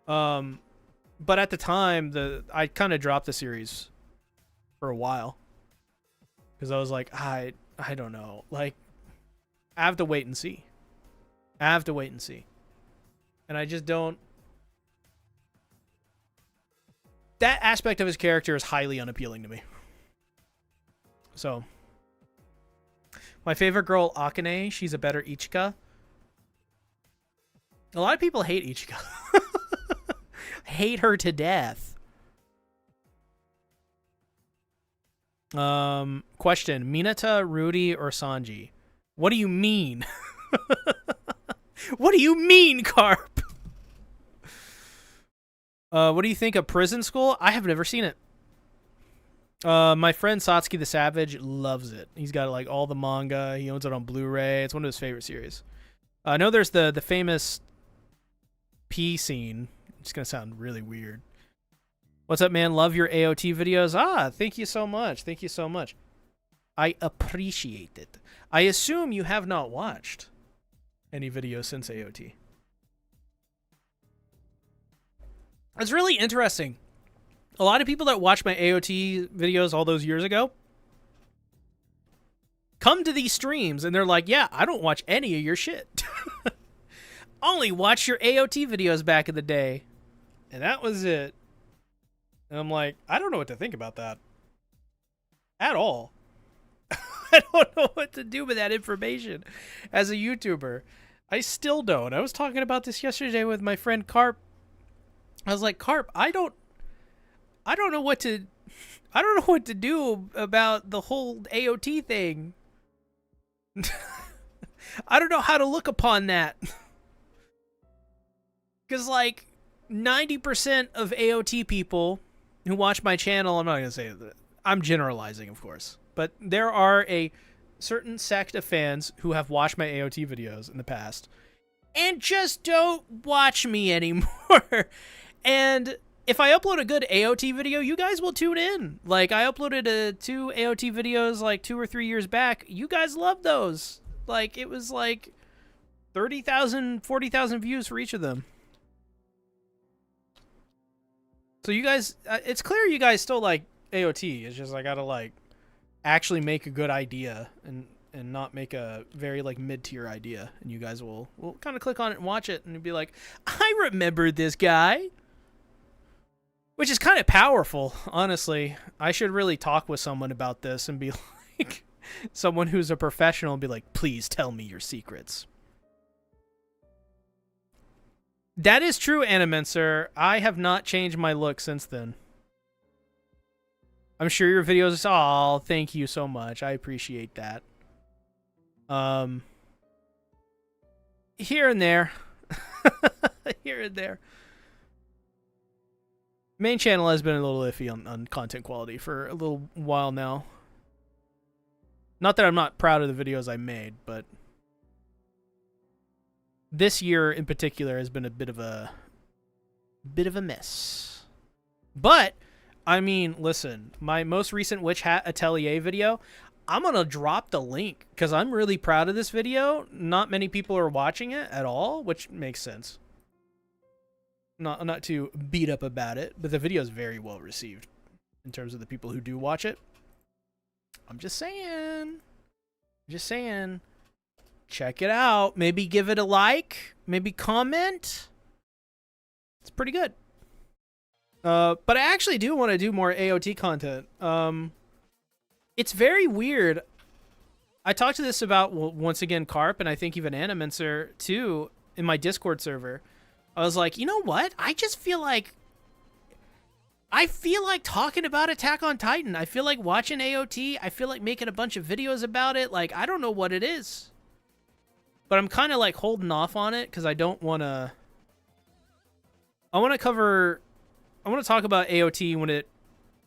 But at the time, I kind of dropped the series for a while. Because I was like, I don't know. Like, I have to wait and see. And I just don't... That aspect of his character is highly unappealing to me. So, my favorite girl, Akane, she's a better Ichika. A lot of people hate Ichika. Hate her to death. Question, Minata, Rudy, or Sanji? What do you mean? What do you mean, Carp? What do you think of Prison School? I have never seen it. My friend Satsuki the Savage loves it. He's got like all the manga. He owns it on Blu-ray. It's one of his favorite series. I know there's the famous P scene. It's gonna sound really weird. What's up, man? Love your AOT videos. Ah, thank you so much. Thank you so much. I appreciate it. I assume you have not watched any videos since AOT. It's really interesting. A lot of people that watched my AOT videos all those years ago come to these streams and they're like, yeah, I don't watch any of your shit. Only watch your AOT videos back in the day. And that was it. And I'm like, I don't know what to think about that. At all. I don't know what to do with that information as a YouTuber. I still don't. I was talking about this yesterday with my friend Carp. I was like, Carp, I don't know what to do about the whole AOT thing. I don't know how to look upon that. Because, like, 90% of AOT people who watch my channel, I'm not going to say that. I'm generalizing, of course. But there are a certain sect of fans who have watched my AOT videos in the past and just don't watch me anymore. And if I upload a good AOT video, you guys will tune in. Like, I uploaded 2 AOT videos like 2 or 3 years back. You guys love those. Like, it was like 30,000, 40,000 views for each of them. So you guys, it's clear you guys still like AOT. It's just I gotta like actually make a good idea and not make a very like mid-tier idea, and you guys will kind of click on it and watch it and be like, I remember this guy. Which is kind of powerful, honestly. I should really talk with someone about this and be like, someone who's a professional and be like, please tell me your secrets. That is true, Animenser. I have not changed my look since then. I'm sure your videos, oh, thank you so much. I appreciate that. Here and there. Here and there. Main channel has been a little iffy on content quality for a little while now. Not that I'm not proud of the videos I made, but this year in particular has been a bit of a mess. But I mean, listen, my most recent Witch Hat Atelier video, I'm going to drop the link because I'm really proud of this video. Not many people are watching it at all, which makes sense. Not too beat up about it, but the video is very well received in terms of the people who do watch it. I'm just saying. Check it out. Maybe give it a like. Maybe comment. It's pretty good. But I actually do want to do more AOT content. It's very weird. I talked to this about, well, once again, Carp, and I think even Animenser too, in my Discord server. I was like, you know what? I just feel like talking about Attack on Titan. I feel like watching AOT. I feel like making a bunch of videos about it. Like, I don't know what it is. But I'm kind of like holding off on it because I don't want to... I want to talk about AOT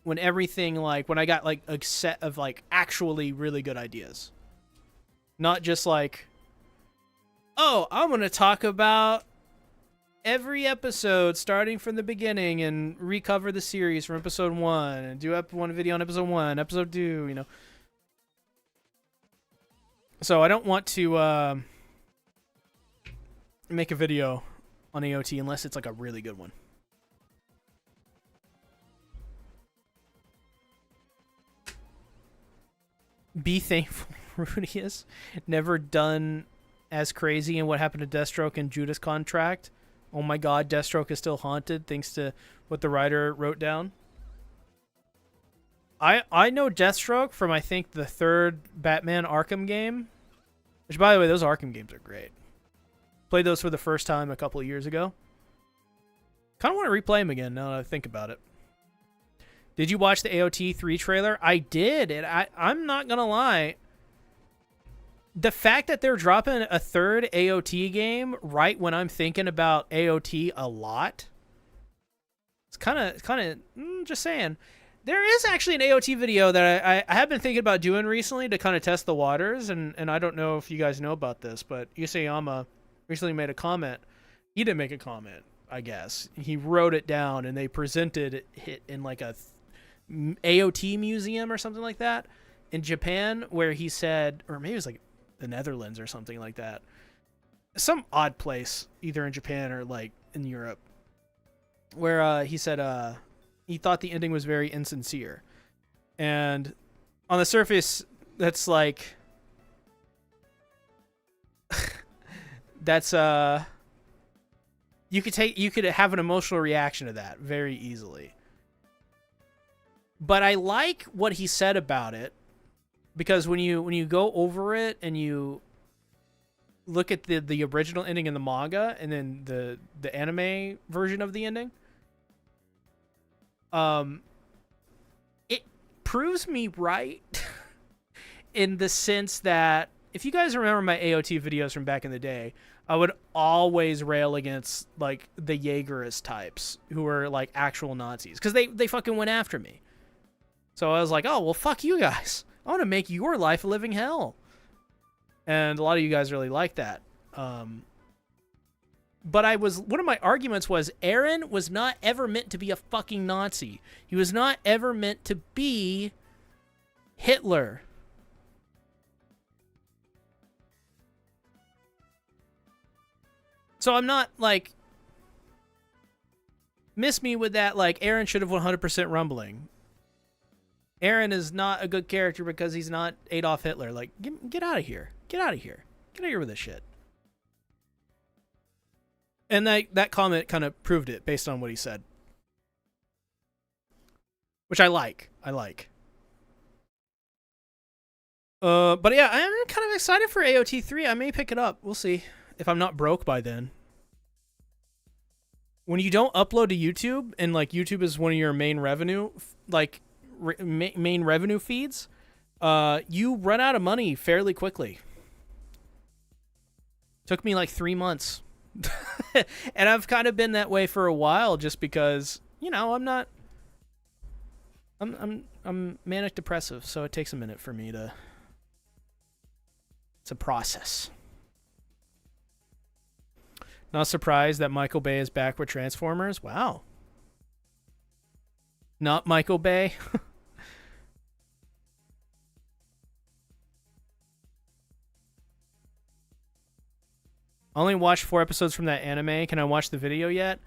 when everything, like, when I got like a set of like actually really good ideas. Not just like, oh, I'm going to talk about every episode starting from the beginning and recover the series from episode 1 and do one video on episode 1, episode 2, you know. So I don't want to make a video on AOT unless it's like a really good one. Be thankful Rudius never done as crazy in What Happened to Deathstroke and Judas Contract. Oh my god, Deathstroke is still haunted thanks to what the writer wrote down. I know Deathstroke from, I think, the 3rd Batman Arkham game. Which, by the way, those Arkham games are great. Played those for the first time a couple of years ago. Kind of want to replay them again now that I think about it. Did you watch the AOT 3 trailer? I did, and I'm not going to lie. The fact that they're dropping a 3rd AOT game right when I'm thinking about AOT a lot, it's kind of just saying. There is actually an AOT video that I have been thinking about doing recently to kind of test the waters, and I don't know if you guys know about this, but Isayama recently made a comment. He didn't make a comment, I guess. He wrote it down, and they presented it in like a AOT museum or something like that in Japan, where he said, or maybe it was like the Netherlands or something like that. Some odd place, either in Japan or like in Europe, where he said he thought the ending was very insincere. And on the surface, that's like... that's... You could have an emotional reaction to that very easily. But I like what he said about it, because when you go over it and you look at the original ending in the manga and then the anime version of the ending, it proves me right in the sense that, if you guys remember my AOT videos from back in the day, I would always rail against like the Jaegerist types who were like actual Nazis, because they fucking went after me. So I was like, oh, well, fuck you guys. I want to make your life a living hell. And a lot of you guys really like that. But one of my arguments was, Eren was not ever meant to be a fucking Nazi. He was not ever meant to be Hitler. So I'm not like, miss me with that, like, Eren should have 100% rumbling. Aaron is not a good character because he's not Adolf Hitler. Like, get out of here. Get out of here. Get out of here with this shit. And that comment kind of proved it based on what he said. Which I like. But yeah, I'm kind of excited for AOT 3. I may pick it up. We'll see if I'm not broke by then. When you don't upload to YouTube and like YouTube is one of your main revenue, like main revenue feeds, you run out of money fairly quickly. Took me like 3 months. And I've kind of been that way for a while just because, you know, I'm manic depressive, so it takes a minute for me to it's a process. Not surprised that Michael Bay is back with Transformers. Wow. Not Michael Bay. Only watched 4 episodes from that anime. Can I watch the video yet?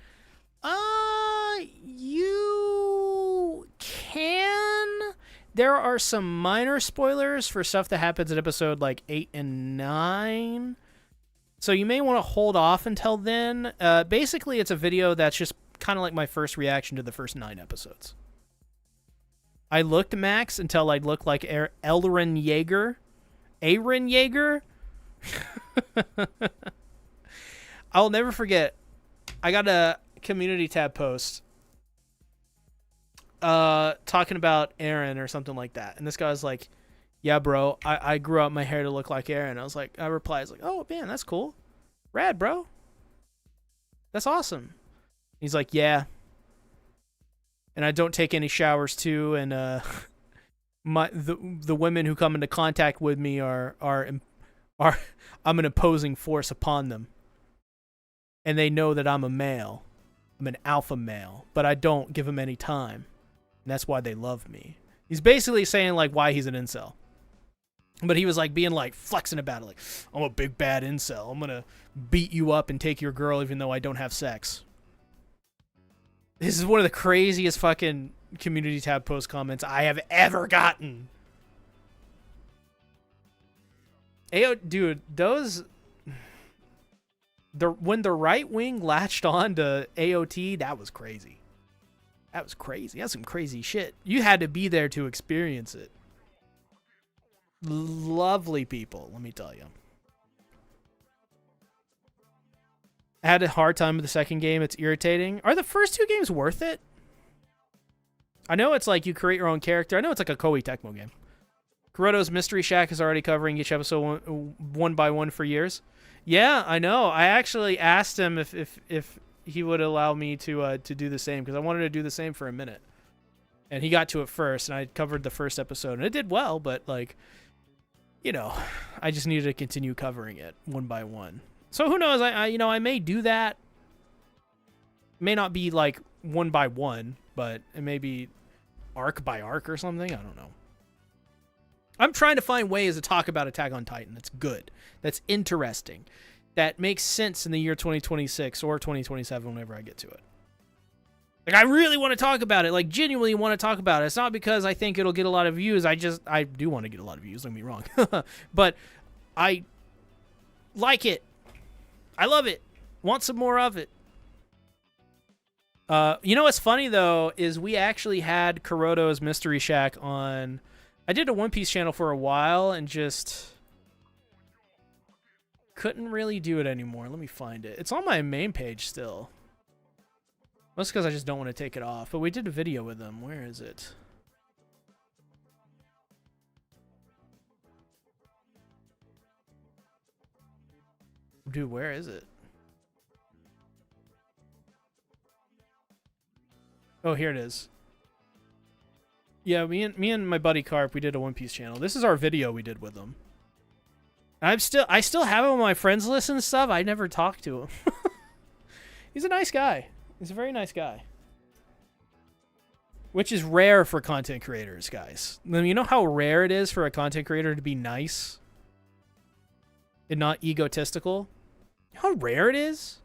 You can. There are some minor spoilers for stuff that happens in episode like 8 and 9. So you may want to hold off until then. Basically, it's a video that's just kind of like my first reaction to the first 9 episodes. I looked Max until I looked like Eren Yeager. Eren Yeager? I'll never forget. I got a community tab post talking about Eren or something like that. And this guy was like, yeah, bro, I grew out my hair to look like Eren. I replied, I was like, oh, man, that's cool. Rad, bro. That's awesome. He's like, yeah. And I don't take any showers, too. And the women who come into contact with me are I'm an opposing force upon them. And they know that I'm a male. I'm an alpha male. But I don't give them any time. And that's why they love me. He's basically saying, like, why he's an incel. But he was, like, being, like, flexing about it. Like, I'm a big bad incel. I'm going to beat you up and take your girl even though I don't have sex. This is one of the craziest fucking community tab post comments I have ever gotten. Dude, those... when the right wing latched on to AOT, that was crazy. That was crazy. That's some crazy shit. You had to be there to experience it. Lovely people, let me tell you. I had a hard time with the second game. It's irritating. Are the first 2 games worth it? I know it's like you create your own character. I know it's like a Koei Tecmo game. Kuroto's Mystery Shack is already covering each episode one by one for years. Yeah, I know. I actually asked him if he would allow me to do the same because I wanted to do the same for a minute. And he got to it first, and I covered the first episode, and it did well, but like, you know, I just needed to continue covering it one by one. So who knows? I may do that. It may not be like one by one, but it may be arc by arc or something. I don't know. I'm trying to find ways to talk about Attack on Titan that's good, that's interesting, that makes sense in the year 2026 or 2027 whenever I get to it. Like, I really want to talk about it. Like, genuinely want to talk about it. It's not because I think it'll get a lot of views. I do want to get a lot of views, don't get me wrong. But I like it. I love it. Want some more of it. You know what's funny, though, is we actually had Kuroto's Mystery Shack on... I did a One Piece channel for a while and just couldn't really do it anymore. Let me find it. It's on my main page still. Mostly because I just don't want to take it off. But we did a video with them. Where is it? Dude, where is it? Oh, here it is. Yeah, me and my buddy Carp, we did a One Piece channel. This is our video we did with them. I still have him on my friends list and stuff. I never talked to him. He's a nice guy. He's a very nice guy. Which is rare for content creators, guys. You know how rare it is for a content creator to be nice and not egotistical? How rare it is?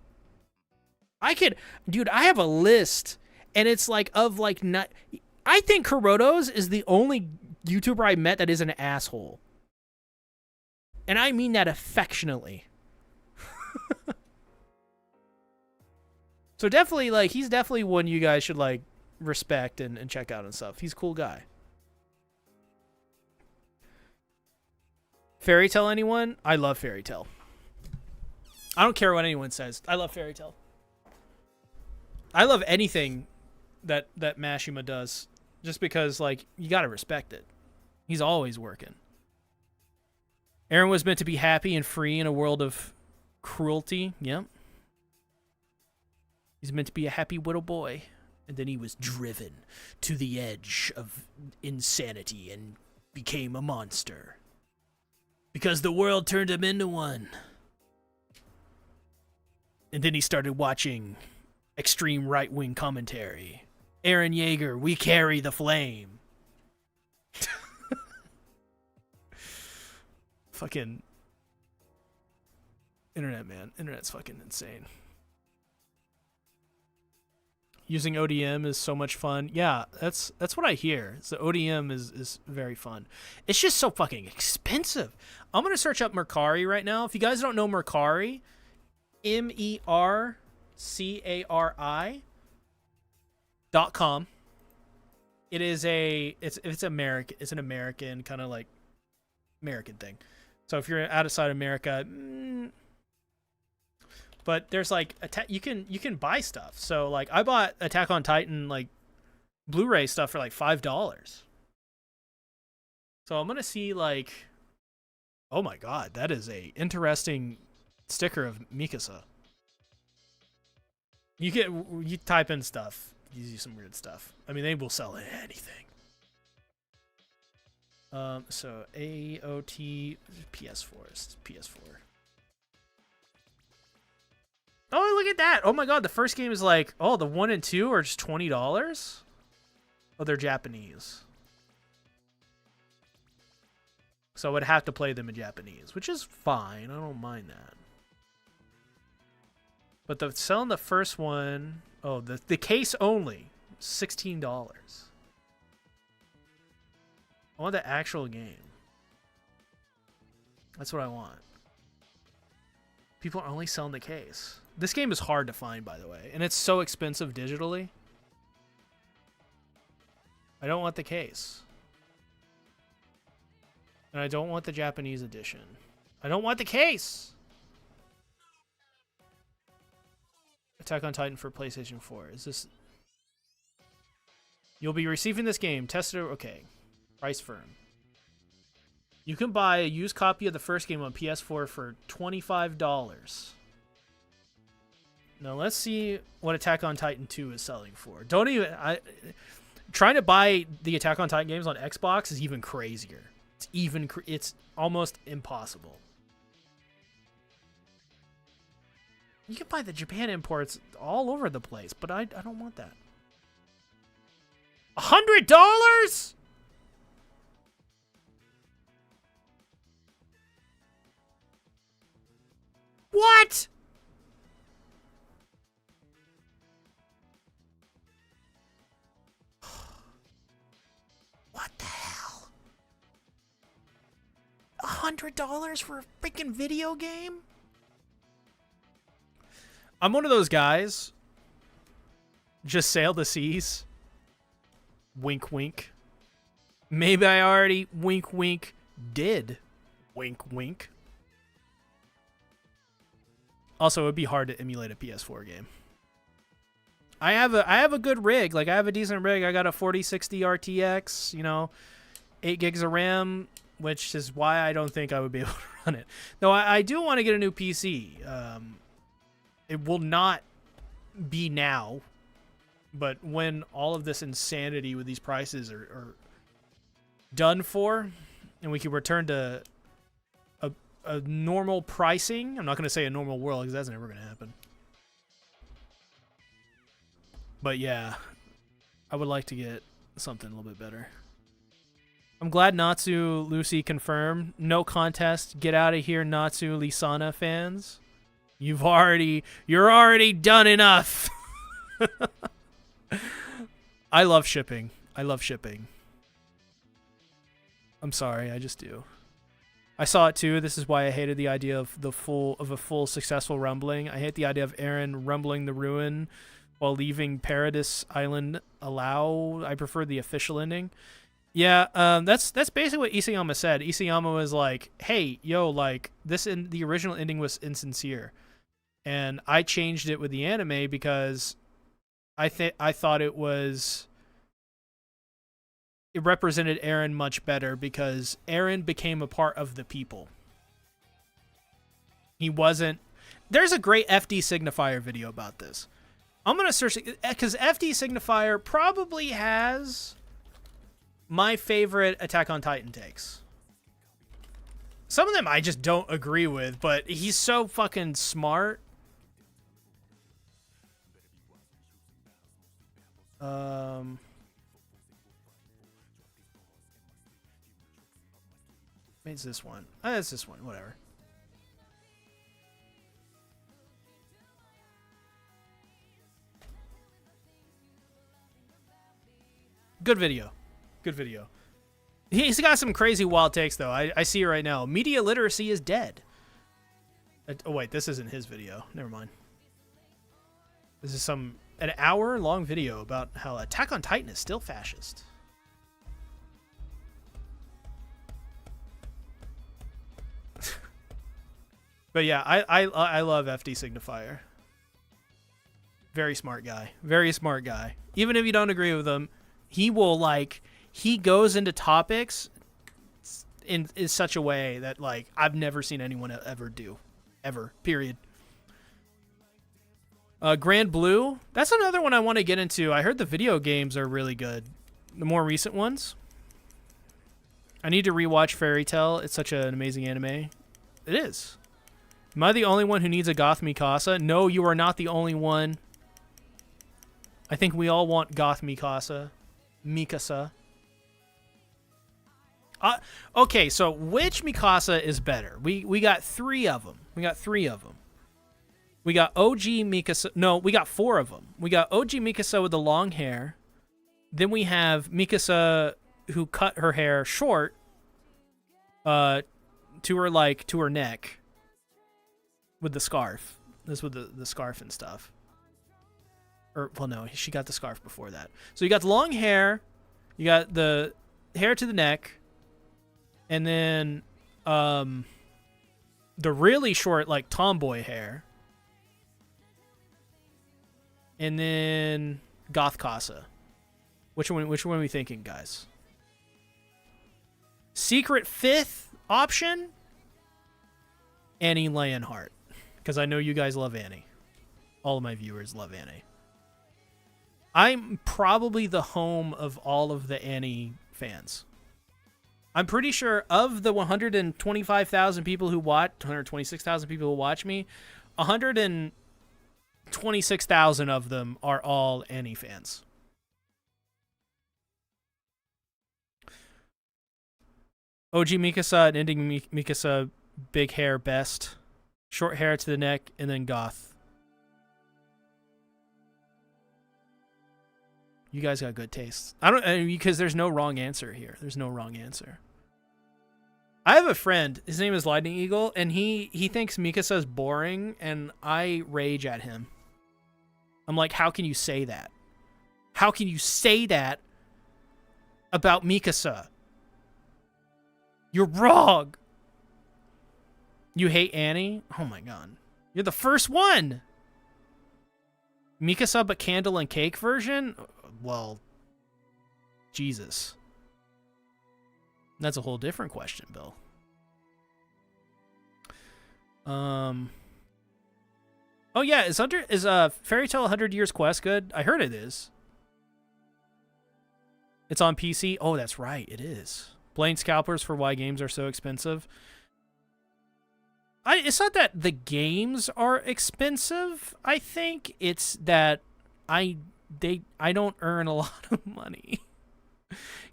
Dude, I have a list, and it's like of like not. I think Kurotos is the only YouTuber I met that is an asshole. And I mean that affectionately. So definitely, like, he's definitely one you guys should, like, respect and check out and stuff. He's a cool guy. Fairy Tale, anyone? I love Fairy Tale. I don't care what anyone says. I love Fairy Tale. I love anything that Mashima does, just because, like, you gotta respect it. He's always working. Aaron was meant to be happy and free in a world of cruelty. Yep. He's meant to be a happy little boy. And then he was driven to the edge of insanity and became a monster. Because the world turned him into one. And then he started watching extreme right-wing commentary. Aaron Yeager, we carry the flame. Fucking internet, man. Internet's fucking insane. Using ODM is so much fun. Yeah, that's what I hear. So ODM is very fun. It's just so fucking expensive. I'm gonna search up Mercari right now. If you guys don't know Mercari, MERCARI.com. It's American. It's an American kind of like American thing. So if you're outside America, but there's like you can buy stuff. So like I bought Attack on Titan like Blu-ray stuff for like $5. So I'm gonna see like, oh my god, that is a interesting sticker of Mikasa. You type in stuff, you see some weird stuff. I mean, they will sell anything. So AOT PS4 is PS4. Oh, look at that! Oh my god, the first game is like, oh, the 1 and 2 are just $20? Oh, they're Japanese. So I would have to play them in Japanese, which is fine. I don't mind that. But selling the first one, oh, the case only, $16. I want the actual game. That's what I want. People are only selling the case. This game is hard to find, by the way, and it's so expensive digitally. I don't want the case. And I don't want the Japanese edition. I don't want the case! Attack on Titan for PlayStation 4. Is this... You'll be receiving this game. Tested... Okay. Price firm. You can buy a used copy of the first game on PS4 for $25. Now let's see what Attack on Titan 2 is selling for. Trying to buy the Attack on Titan games on Xbox is even crazier. It's almost impossible. You can buy the Japan imports all over the place, but I don't want that. $100? What? What the hell? $100 for a freaking video game? I'm one of those guys. Just sail the seas. Wink, wink. Maybe I already wink, wink did. Wink, wink. Also, it would be hard to emulate a PS4 game. I have a good rig. Like, I have a decent rig. I got a 4060 RTX, you know, 8 gigs of RAM, which is why I don't think I would be able to run it. Though I do want to get a new PC. It will not be now, but when all of this insanity with these prices are done for, and we can return to a normal pricing. I'm not going to say a normal world because that's never going to happen. But yeah, I would like to get something a little bit better. I'm glad Natsu Lucy confirmed. No contest. Get out of here, Natsu Lisana fans. You're already done enough. I love shipping. I love shipping. I'm sorry, I just do. I saw it too. This is why I hated the idea of a full successful rumbling. I hate the idea of Eren rumbling the ruin while leaving Paradise Island. I prefer the official ending. Yeah, that's basically what Isayama said. Isayama was like, "Hey, yo, like the original ending was insincere, and I changed it with the anime because I thought it represented Eren much better because Eren became a part of the people. He wasn't." There's a great FD Signifier video about this. I'm gonna search it because FD Signifier probably has my favorite Attack on Titan takes. Some of them I just don't agree with, but he's so fucking smart. It's this one. It's this one. Whatever. Good video. Good video. He's got some crazy wild takes, though. I see it right now. Media literacy is dead. Oh, wait. This isn't his video. Never mind. This is an hour-long video about how Attack on Titan is still fascist. But yeah, I love FD Signifier. Very smart guy. Very smart guy. Even if you don't agree with him, he will, like... He goes into topics in such a way that, like, I've never seen anyone ever do. Ever. Period. Grand Blue. That's another one I want to get into. I heard the video games are really good. The more recent ones. I need to rewatch Fairy Tail. It's such an amazing anime. It is. Am I the only one who needs a Goth Mikasa? No, you are not the only one. I think we all want Goth Mikasa. Mikasa. Okay, so which Mikasa is better? We got 3 of them. We got 3 of them. We got OG Mikasa. No, we got 4 of them. We got OG Mikasa with the long hair. Then we have Mikasa who cut her hair short to her neck with the scarf. This with the scarf and stuff. Or, well, no, she got the scarf before that. So you got the long hair. You got the hair to the neck. And then the really short, like, tomboy hair. And then Goth Casa. Which one are we thinking, guys? Secret 5th option? Annie Lionheart. Because I know you guys love Annie. All of my viewers love Annie. I'm probably the home of all of the Annie fans. I'm pretty sure of the 125,000 people who watch, 126,000 people who watch me, 126,000 of them are all Annie fans. OG Mikasa and ending Mikasa, big hair best, short hair to the neck, and then goth. You guys got good taste. Because there's no wrong answer here. There's no wrong answer. I have a friend, his name is Lightning Eagle, and he thinks Mikasa is boring, and I rage at him. I'm like, how can you say that? How can you say that about Mikasa? You're wrong. You hate Annie? Oh my god. You're the first one. Mikasa but candle and cake version? Well, Jesus. That's a whole different question, Bill. Oh yeah, is Fairy Tail 100 Years Quest good? I heard it is. It's on PC. Oh, that's right, it is. Blame scalpers for why games are so expensive. It's not that the games are expensive. I think it's that I don't earn a lot of money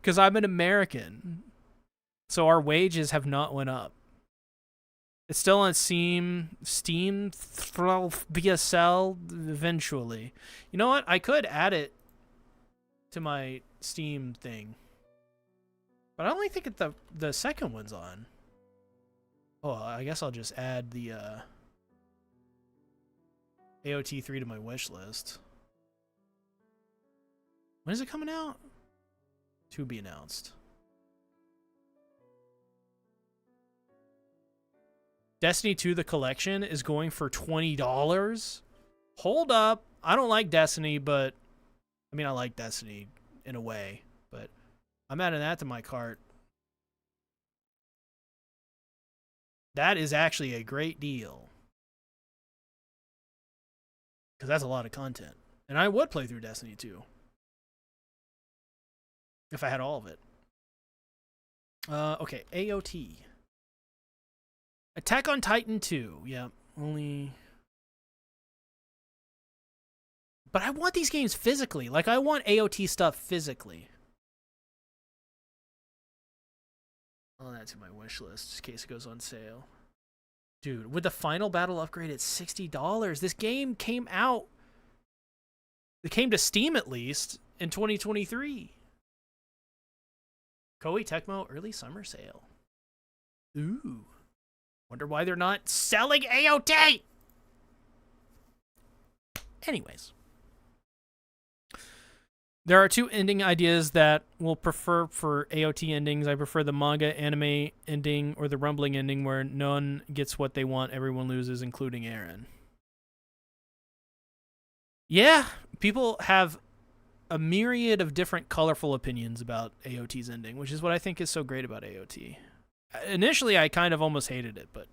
because I'm an American. So our wages have not went up. It's still on Steam, BSL eventually. You know what? I could add it to my Steam thing. But I only think the second one's on. Oh, I guess I'll just add the AOT 3 to my wish list. When is it coming out? To be announced. Destiny 2 the collection is going for $20. Hold up. I don't like Destiny, but I mean I like Destiny in a way, but I'm adding that to my cart. That is actually a great deal. Because that's a lot of content. And I would play through Destiny 2. If I had all of it. Okay, AOT. Attack on Titan 2. Yeah, only... But I want these games physically. Like, I want AOT stuff physically. I'll add that to my wish list, just in case it goes on sale. Dude, with the final battle upgrade at $60, this game came out... It came to Steam, at least, in 2023. Koei Tecmo early summer sale. Ooh. Wonder why they're not selling AOT! Anyways. There are two ending ideas that we'll prefer for AOT endings. I prefer the manga anime ending or the rumbling ending where none gets what they want, everyone loses, including Eren. Yeah, people have a myriad of different colorful opinions about AOT's ending, which is what I think is so great about AOT. Initially, I kind of almost hated it, but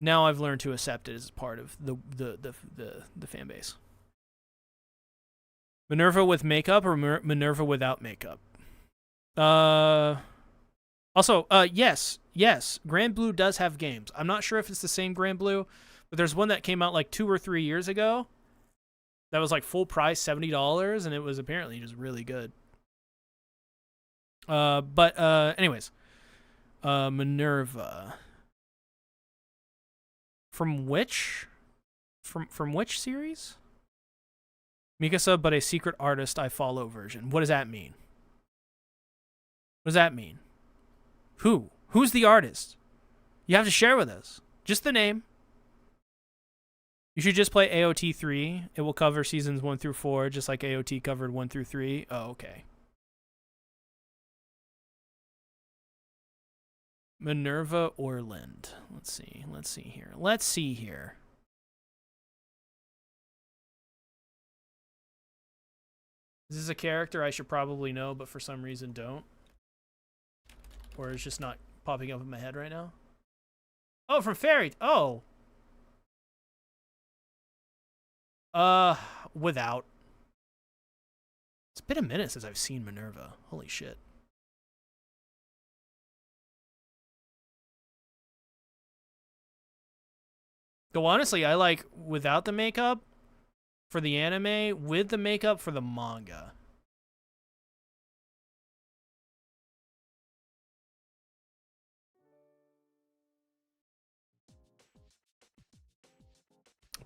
now I've learned to accept it as part of the fan base. Minerva with makeup or Minerva without makeup? Also, yes, Grand Blue does have games. I'm not sure if it's the same Grand Blue, but there's one that came out like 2 or 3 years ago that was like full price, $70, and it was apparently just really good. Anyways, Minerva. From which series? Mikasa, but a secret artist I follow version. What does that mean? What does that mean? Who? Who's the artist? You have to share with us. Just the name. You should just play AOT 3. It will cover seasons 1 through 4, just like AOT covered 1 through 3. Oh, okay. Minerva Orland. Let's see here. This is a character I should probably know, but for some reason don't. Or it's just not popping up in my head right now. Oh, from Fairy. Oh. Without. It's been a minute since I've seen Minerva. Holy shit. Though honestly, I like without the makeup for the anime, with the makeup for the manga.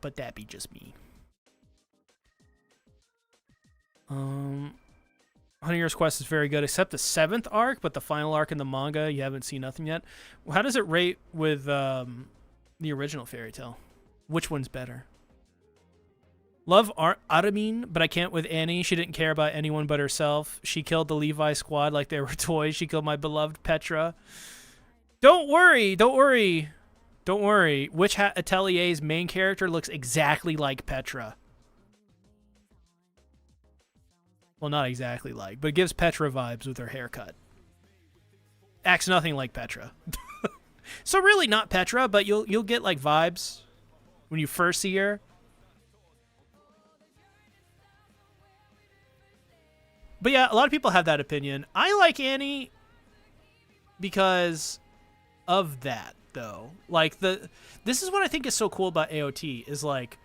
But that be just me. 100 Years Quest is very good, except the 7th arc, but the final arc in the manga, you haven't seen nothing yet. How does it rate with the original Fairy Tail? Which one's better? Love Armin, but I can't with Annie. She didn't care about anyone but herself. She killed the Levi squad like they were toys. She killed my beloved Petra. Don't worry. Witch Hat Atelier's main character looks exactly like Petra. Well, not exactly like, but it gives Petra vibes with her haircut. Acts nothing like Petra. So really not Petra, but you'll get like vibes when you first see her. But yeah, a lot of people have that opinion. I like Annie because of that, though. Like this is what I think is so cool about AOT is like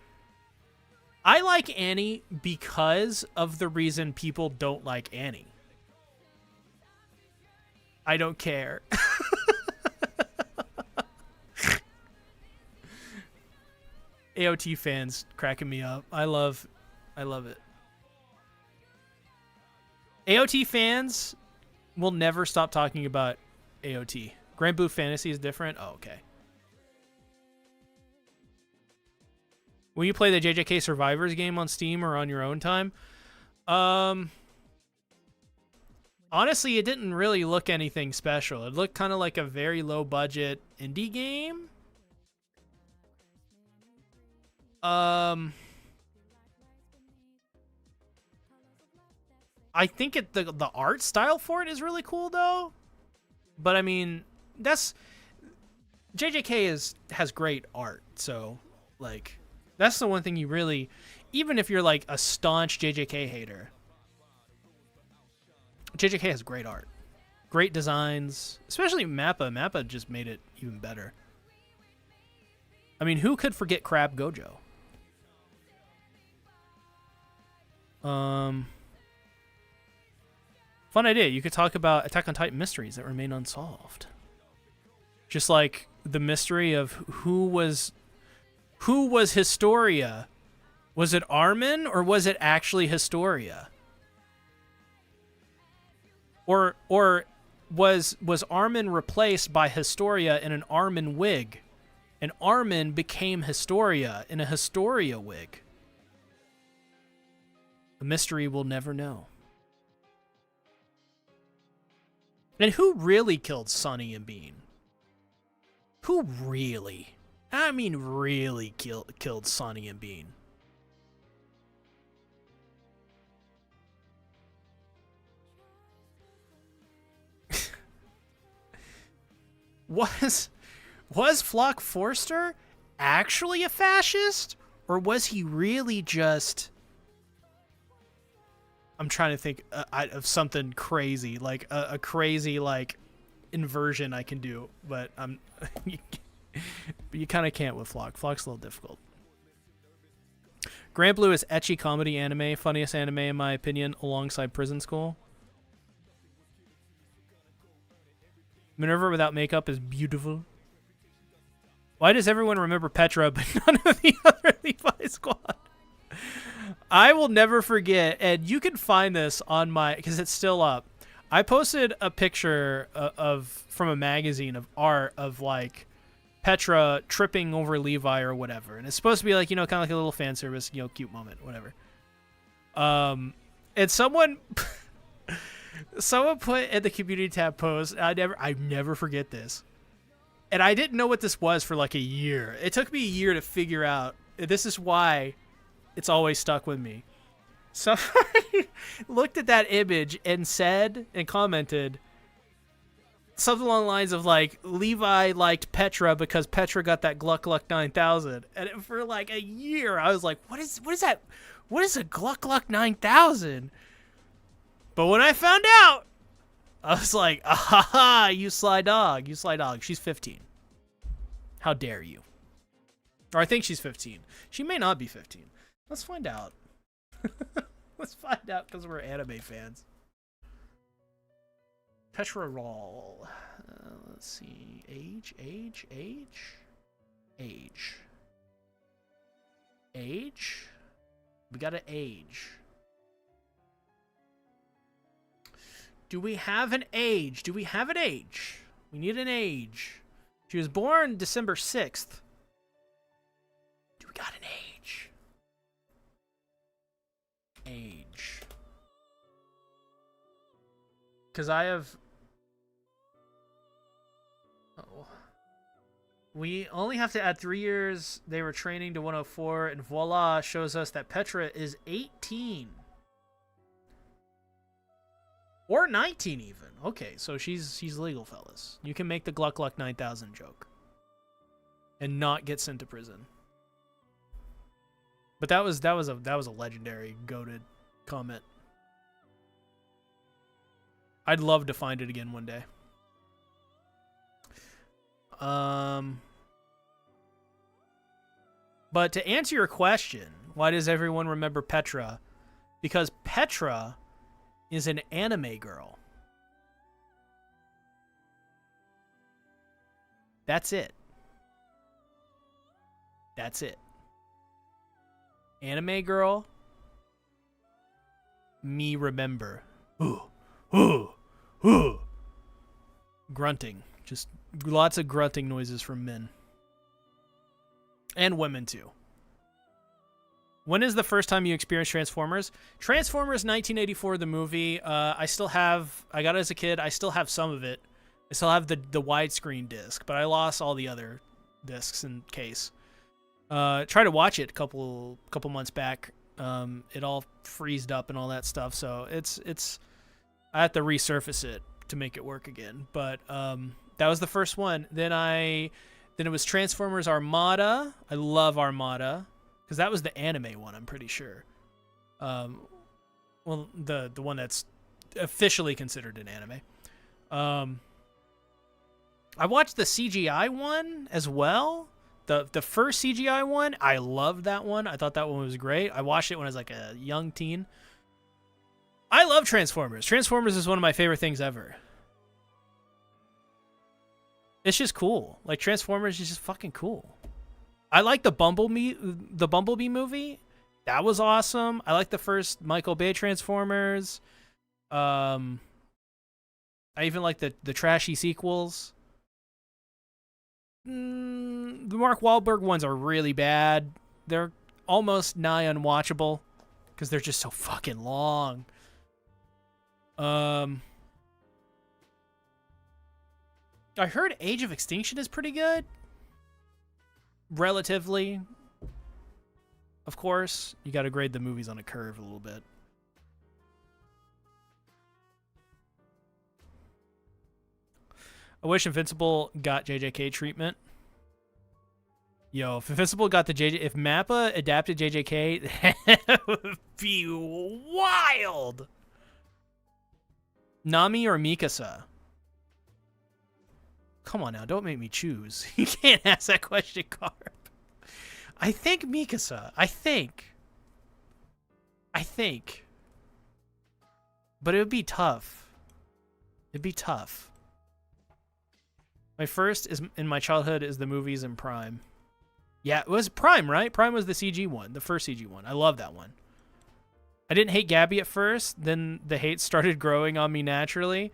I like Annie because of the reason people don't like Annie. I don't care. AOT fans cracking me up. I love it. AOT fans will never stop talking about AOT. Grand Blue Fantasy is different? Oh, okay. Will you play the JJK Survivors game on Steam or on your own time? Honestly, it didn't really look anything special. It looked kind of like a very low budget indie game. I think the art style for it is really cool though. But I mean, that's JJK has great art, so like that's the one thing you really, even if you're like a staunch JJK hater, JJK has great art, great designs, especially Mappa. Mappa just made it even better. I mean, who could forget Crab Gojo? Fun idea. You could talk about Attack on Titan mysteries that remain unsolved. Just like the mystery of who was Historia. Was it Armin or was it actually Historia? Or was Armin replaced by Historia in an Armin wig? And Armin became Historia in a Historia wig. A mystery we'll never know. And who really killed Sonny and Bean? Who really? I mean really killed Sonny and Bean? Was Flock Forster actually a fascist? Or was he really just... I'm trying to think of something crazy, like a crazy like inversion I can do, but I'm you kind of can't with Flock. Flock's a little difficult. Grand Blue is ecchi comedy anime, funniest anime in my opinion, alongside Prison School. Minerva without makeup is beautiful. Why does everyone remember Petra but none of the other Levi Squad? I will never forget, and you can find this on my, because it's still up. I posted a picture from a magazine of art of like Petra tripping over Levi or whatever, and it's supposed to be like, you know, kind of like a little fan service, you know, cute moment, whatever. And someone put in the community tab post, I never forget this, and I didn't know what this was for like a year. It took me a year to figure out. This is why it's always stuck with me. Somebody looked at that image and said and commented something along the lines of like, Levi liked Petra because Petra got that Gluck Gluck 9000. And for like a year, I was like, what is that? What is a Gluck Gluck 9000? But when I found out, I was like, ah, you sly dog. You sly dog. She's 15. How dare you? Or I think she's 15. She may not be 15. Let's find out. Let's find out because we're anime fans. Petra Roll. Let's see. Age. We got an age. Do we have an age? We need an age. She was born December 6th. Do we got an age? Because I have... We only have to add 3 years. They were training to 104, and voila, shows us that Petra is 18. Or 19 even. Okay, so she's legal, fellas. You can make the Gluck Gluck 9000 joke. And not get sent to prison. But that was a legendary goated comment. I'd love to find it again one day. But to answer your question, why does everyone remember Petra? Because Petra is an anime girl. That's it. Anime girl. Me remember. Grunting. Just lots of grunting noises from men. And women, too. When is the first time you experienced Transformers? Transformers 1984, the movie. I got it as a kid. I still have some of it. I still have the widescreen disc, but I lost all the other discs in case. Tried to watch it a couple months back. It all freezed up and all that stuff, so it's I have to resurface it to make it work again. But that was the first one. Then it was Transformers Armada. I love Armada because that was the anime one, I'm pretty sure. Well, the one that's officially considered an anime. I watched the CGI one as well. The first CGI one, I loved that one. I thought that one was great. I watched it when I was like a young teen. I love Transformers. Transformers is one of my favorite things ever. It's just cool. Like, Transformers is just fucking cool. I like the Bumblebee movie. That was awesome. I like the first Michael Bay Transformers. I even like the trashy sequels. The Mark Wahlberg ones are really bad. They're almost nigh unwatchable because they're just so fucking long. I heard Age of Extinction is pretty good. Relatively. Of course, you got to grade the movies on a curve a little bit. I wish Invincible got JJK treatment. Yo, if Invincible got if Mappa adapted JJK, that would be wild. Nami or Mikasa? Come on now, don't make me choose. You can't ask that question, Carp. I think Mikasa. I think. But it would be tough. It'd be tough. My first is in my childhood is the movies in Prime. Yeah, it was Prime, right? Prime was the CG one, the first CG one. I love that one. I didn't hate Gabby at first, then the hate started growing on me naturally.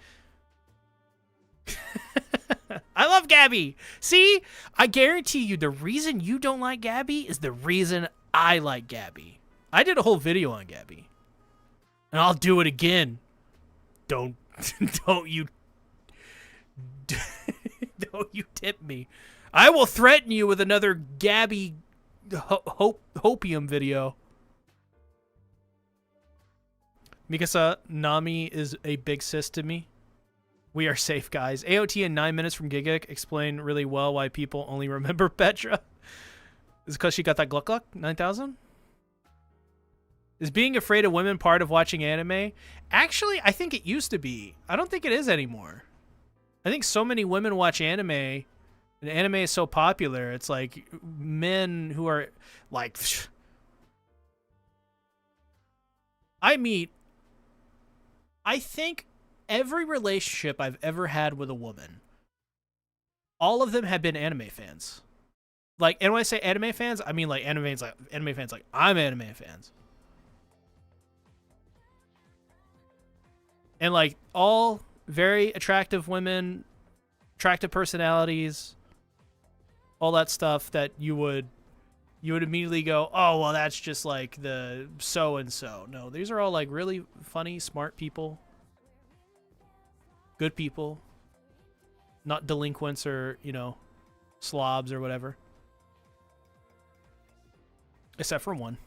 I love Gabby. See, I guarantee you the reason you don't like Gabby is the reason I like Gabby. I did a whole video on Gabby. And I'll do it again. Don't you tip me. I will threaten you with another Gabby hopium video. Mikasa, Nami is a big sis to me. We are safe, guys. AOT in 9 minutes from Gigic explained really well why people only remember Petra. Is it because she got that Gluck Gluck 9000? Is being afraid of women part of watching anime? Actually, I think it used to be. I don't think it is anymore. I think so many women watch anime, and anime is so popular. It's like men who are like... I think every relationship I've ever had with a woman, all of them have been anime fans. Like, and when I say anime fans, I mean like anime fans like I'm anime fans. And like all very attractive women, attractive personalities, all that stuff that you would immediately go, oh, well, that's just like the so-and-so. No, these are all like really funny, smart people. Good people. Not delinquents or, slobs or whatever. Except for one.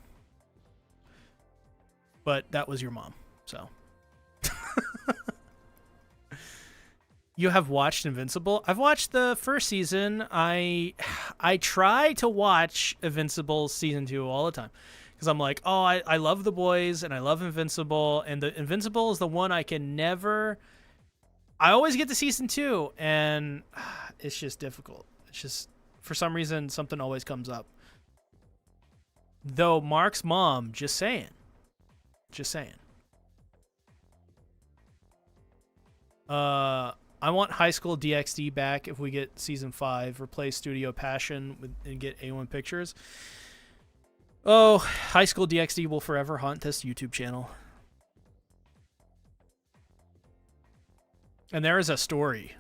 But that was your mom, so. You have watched Invincible? I've watched the first season. I try to watch Invincible season 2 all the time because I'm like, oh, I love The Boys and I love Invincible, and the Invincible is the one I can never. I always get to season 2, and it's just difficult. It's just for some reason something always comes up. Though Mark's mom, just saying. I want High School DxD back if we get season 5. Replace Studio Passion and get A1 Pictures. Oh, High School DxD will forever haunt this YouTube channel. And there is a story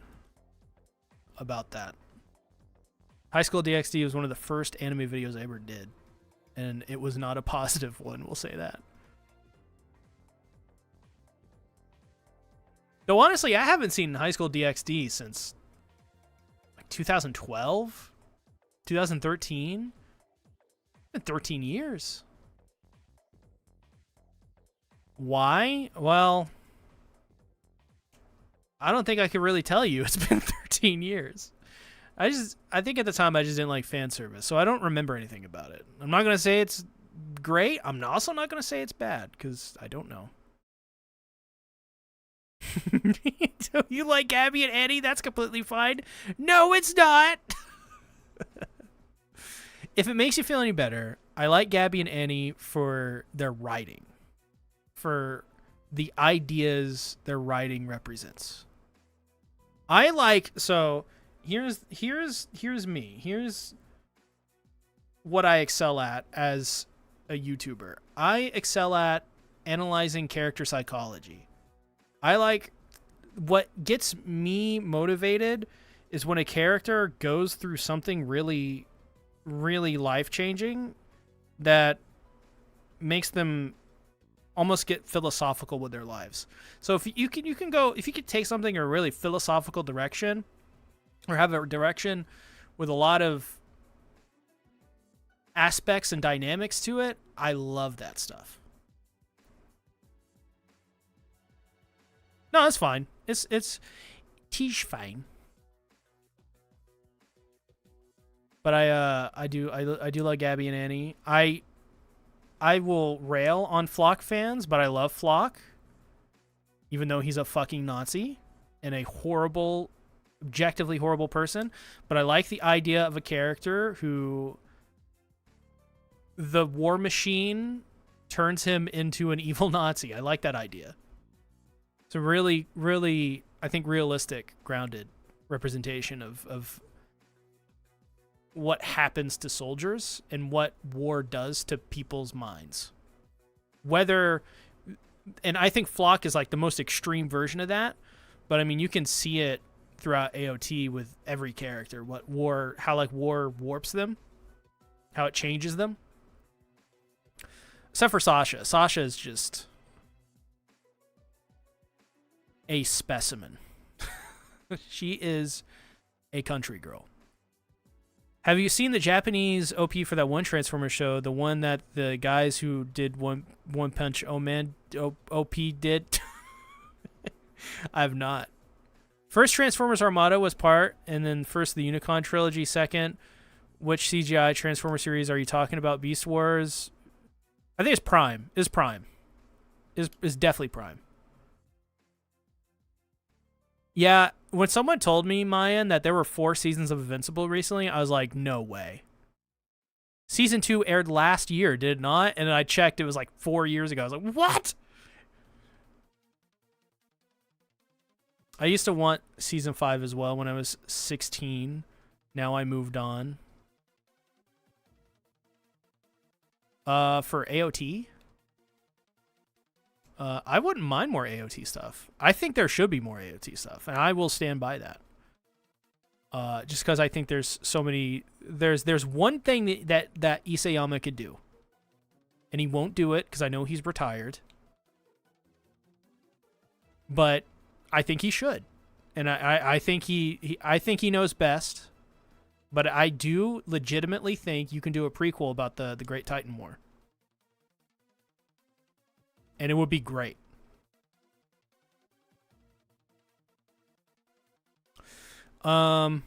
about that. High School DxD was one of the first anime videos I ever did. And it was not a positive one, we'll say that. Though honestly, I haven't seen High School DxD since like 2012, 2013. It's been 13 years. Why? Well, I don't think I could really tell you. It's been 13 years. I think at the time I just didn't like fan service, so I don't remember anything about it. I'm not gonna say it's great. I'm also not gonna say it's bad because I don't know. Do you like Gabby and Annie? That's completely fine. No, it's not. If it makes you feel any better, I like Gabby and Annie for their writing, for the ideas their writing represents. I like so. Here's me. Here's what I excel at as a YouTuber. I excel at analyzing character psychology. I like what gets me motivated is when a character goes through something really, really life-changing that makes them almost get philosophical with their lives. So if you could take something in a really philosophical direction, or have a direction with a lot of aspects and dynamics to it, I love that stuff. No, that's fine. It's fine. But I do like Gabby and Annie. I will rail on Flock fans, but I love Flock, even though he's a fucking Nazi and a horrible, objectively horrible person. But I like the idea of a character who the war machine turns him into an evil Nazi. I like that idea. It's a really, really, I think, realistic, grounded representation of what happens to soldiers and what war does to people's minds. And I think Flock is like the most extreme version of that, but I mean, you can see it throughout AOT with every character, how like war warps them, how it changes them. Except for Sasha. Sasha is just a specimen. She is a country girl. Have you seen the Japanese OP for that one Transformers show? The one that the guys who did One Punch OP did? I have not. First Transformers Armada was part, and then first the Unicron trilogy. Second, which CGI Transformer series are you talking about? Beast Wars? I think it's Prime. Is definitely Prime. Yeah, when someone told me, Mayan, that there were 4 seasons of Invincible recently, I was like, no way. Season 2 aired last year, did it not? And then I checked, it was like 4 years ago. I was like, what? I used to want Season 5 as well when I was 16. Now I moved on. For AOT? I wouldn't mind more AOT stuff. I think there should be more AOT stuff, and I will stand by that. Just because I think there's so many... There's one thing that Isayama could do, and he won't do it because I know he's retired. But I think he should, and I think he knows best. But I do legitimately think you can do a prequel about the Great Titan War. And it would be great. Oh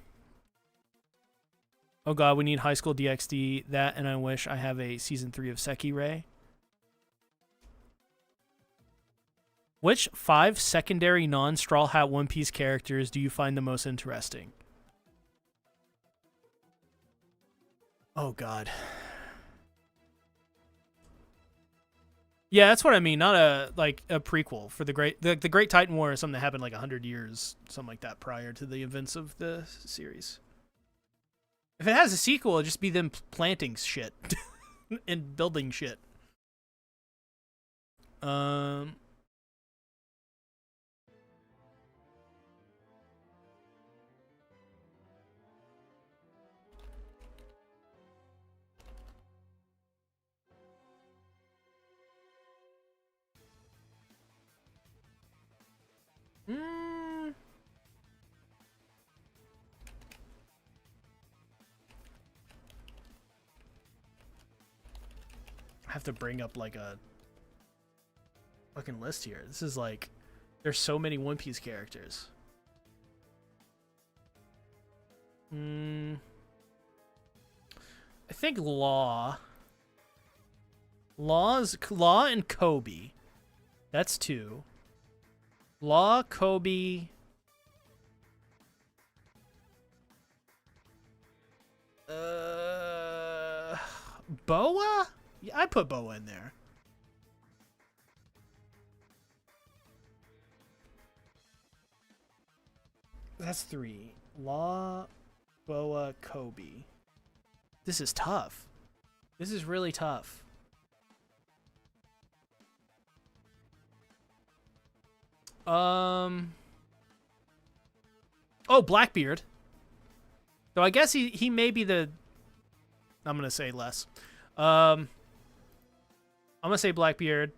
god, we need High School DxD. That, and I wish I have a Season 3 of Sekirei. Which 5 secondary non-Straw Hat One Piece characters do you find the most interesting? Oh god. Yeah, that's what I mean. Not a prequel for the Great Titan War is something that happened like 100 years, something like that, prior to the events of the series. If it has a sequel, it'll just be them planting shit and building shit. have to bring up like a fucking list here. This is like, there's so many One Piece characters. I think Law and Kobe. That's 2. Law, Kobe. Boa? Yeah, I put Boa in there. That's 3. Law, Boa, Kobe. This is tough. This is really tough. Oh, Blackbeard. So I guess he may be the... I'm going to say less. I'm going to say Blackbeard.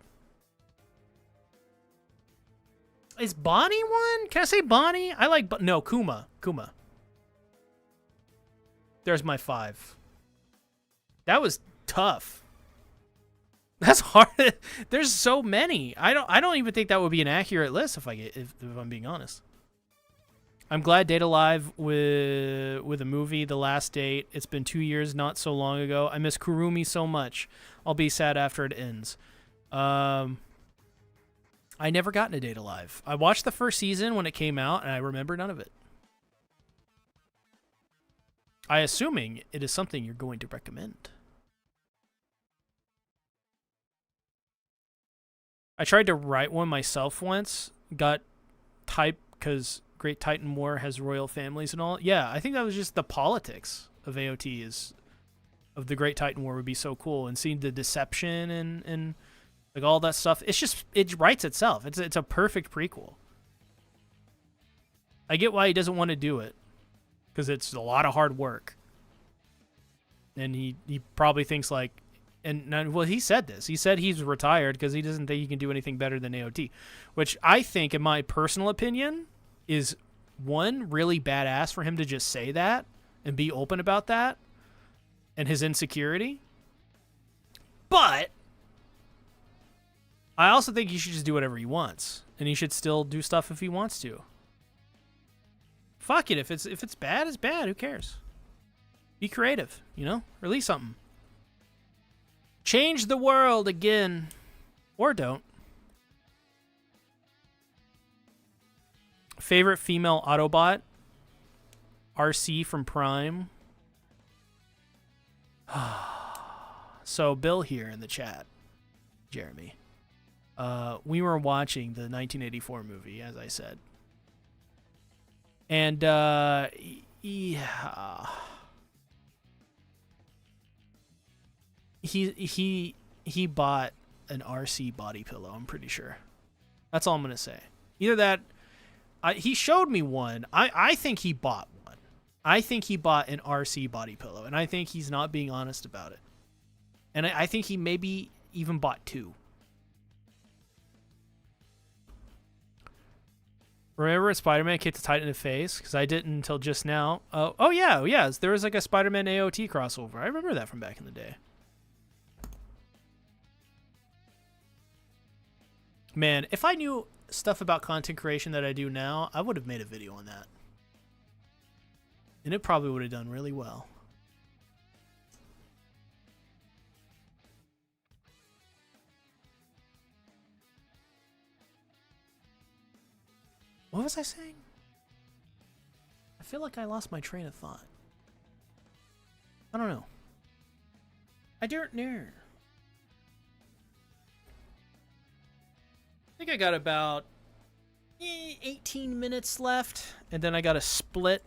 Is Bonnie one? Can I say Bonnie? I like... No, Kuma. Kuma. There's my 5. That was tough. That's hard. There's so many. I don't even think that would be an accurate list if I'm being honest. I'm glad Data Live with a movie, The Last Date. It's been 2 years, not so long ago. I miss Kurumi so much. I'll be sad after it ends. I never got into Data Live. I watched the first season when it came out, and I remember none of it. I'm assuming it is something you're going to recommend. I tried to write one myself once. Got typed because Great Titan War has royal families and all. Yeah, I think that was just the politics of AOT of the Great Titan War would be so cool, and seeing the deception and like all that stuff. It writes itself. It's a perfect prequel. I get why he doesn't want to do it, because it's a lot of hard work. And he probably thinks like, well, he said this. He said he's retired because he doesn't think he can do anything better than AOT, which I think, in my personal opinion, is one, really badass for him to just say that and be open about that and his insecurity. But I also think he should just do whatever he wants, and he should still do stuff if he wants to. Fuck it. If it's bad, it's bad. Who cares? Be creative, Release something. Change the world again. Or don't. Favorite female Autobot? RC from Prime. So Bill here in the chat, Jeremy. We were watching the 1984 movie, as I said. And yeah. He bought an RC body pillow, I'm pretty sure. That's all I'm going to say. Either that, he showed me one. I think he bought one. I think he bought an RC body pillow, and I think he's not being honest about it. And I think he maybe even bought 2. Remember when Spider-Man kicked the Titan in the face? Because I didn't until just now. Oh yeah. There was like a Spider-Man AOT crossover. I remember that from back in the day. Man, if I knew stuff about content creation that I do now, I would have made a video on that. And it probably would have done really well. What was I saying? I feel like I lost my train of thought. I don't know. I don't know. I think I got about 18 minutes left, and then I got a split.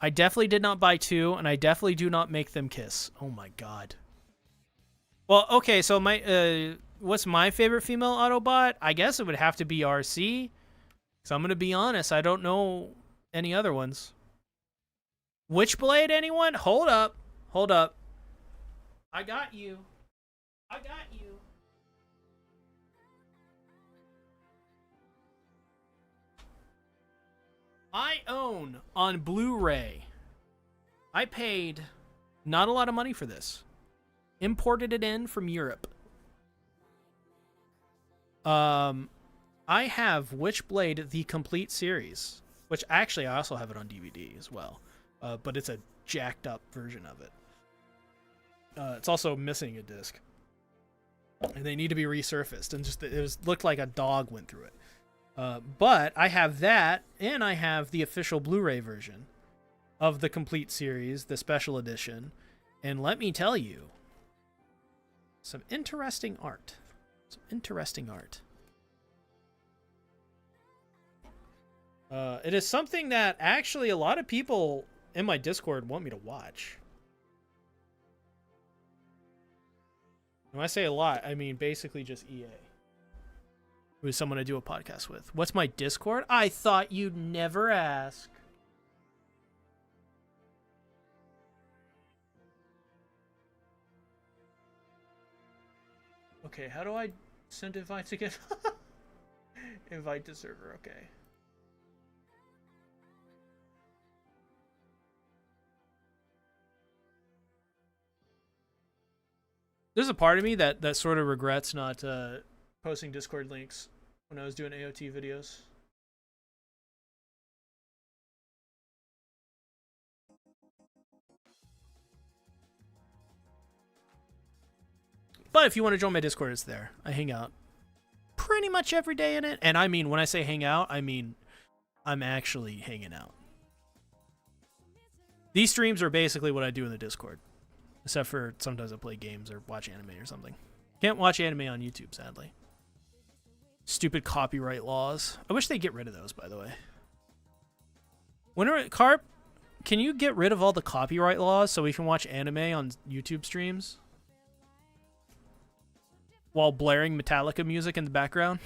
I definitely did not buy 2, and I definitely do not make them kiss. Oh my god. Well, okay, so my what's my favorite female Autobot? I guess it would have to be RC. So I'm gonna be honest, I don't know any other ones. Witchblade, anyone? Hold up. I got you. I own on Blu-ray. I paid not a lot of money for this. Imported it in from Europe. I have Witchblade the complete series, which actually I also have it on DVD as well, but it's a jacked up version of it. It's also missing a disc, and they need to be resurfaced. And looked like a dog went through it. But I have that, and I have the official Blu-ray version of the complete series, the special edition. And let me tell you, some interesting art. Some interesting art. It is something that actually a lot of people in my Discord want me to watch. When I say a lot, I mean basically just EA. Who's someone I do a podcast with. What's my Discord? I thought you'd never ask. Okay, how do I send invites again? Invite to server, okay. There's a part of me that sort of regrets not posting Discord links when I was doing AOT videos. But if you want to join my Discord, it's there. I hang out pretty much every day in it. And I mean, when I say hang out, I mean I'm actually hanging out. These streams are basically what I do in the Discord. Except for sometimes I play games or watch anime or something. Can't watch anime on YouTube, sadly. Stupid copyright laws. I wish they'd get rid of those, by the way. Carp, can you get rid of all the copyright laws so we can watch anime on YouTube streams? While blaring Metallica music in the background?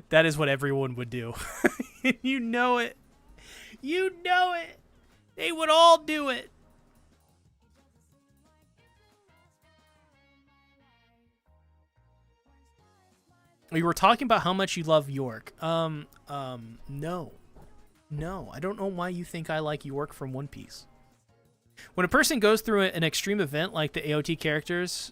That is what everyone would do. You know it. You know it. They would all do it. We were talking about how much you love York. No. No, I don't know why you think I like York from One Piece. When a person goes through an extreme event like the AOT characters,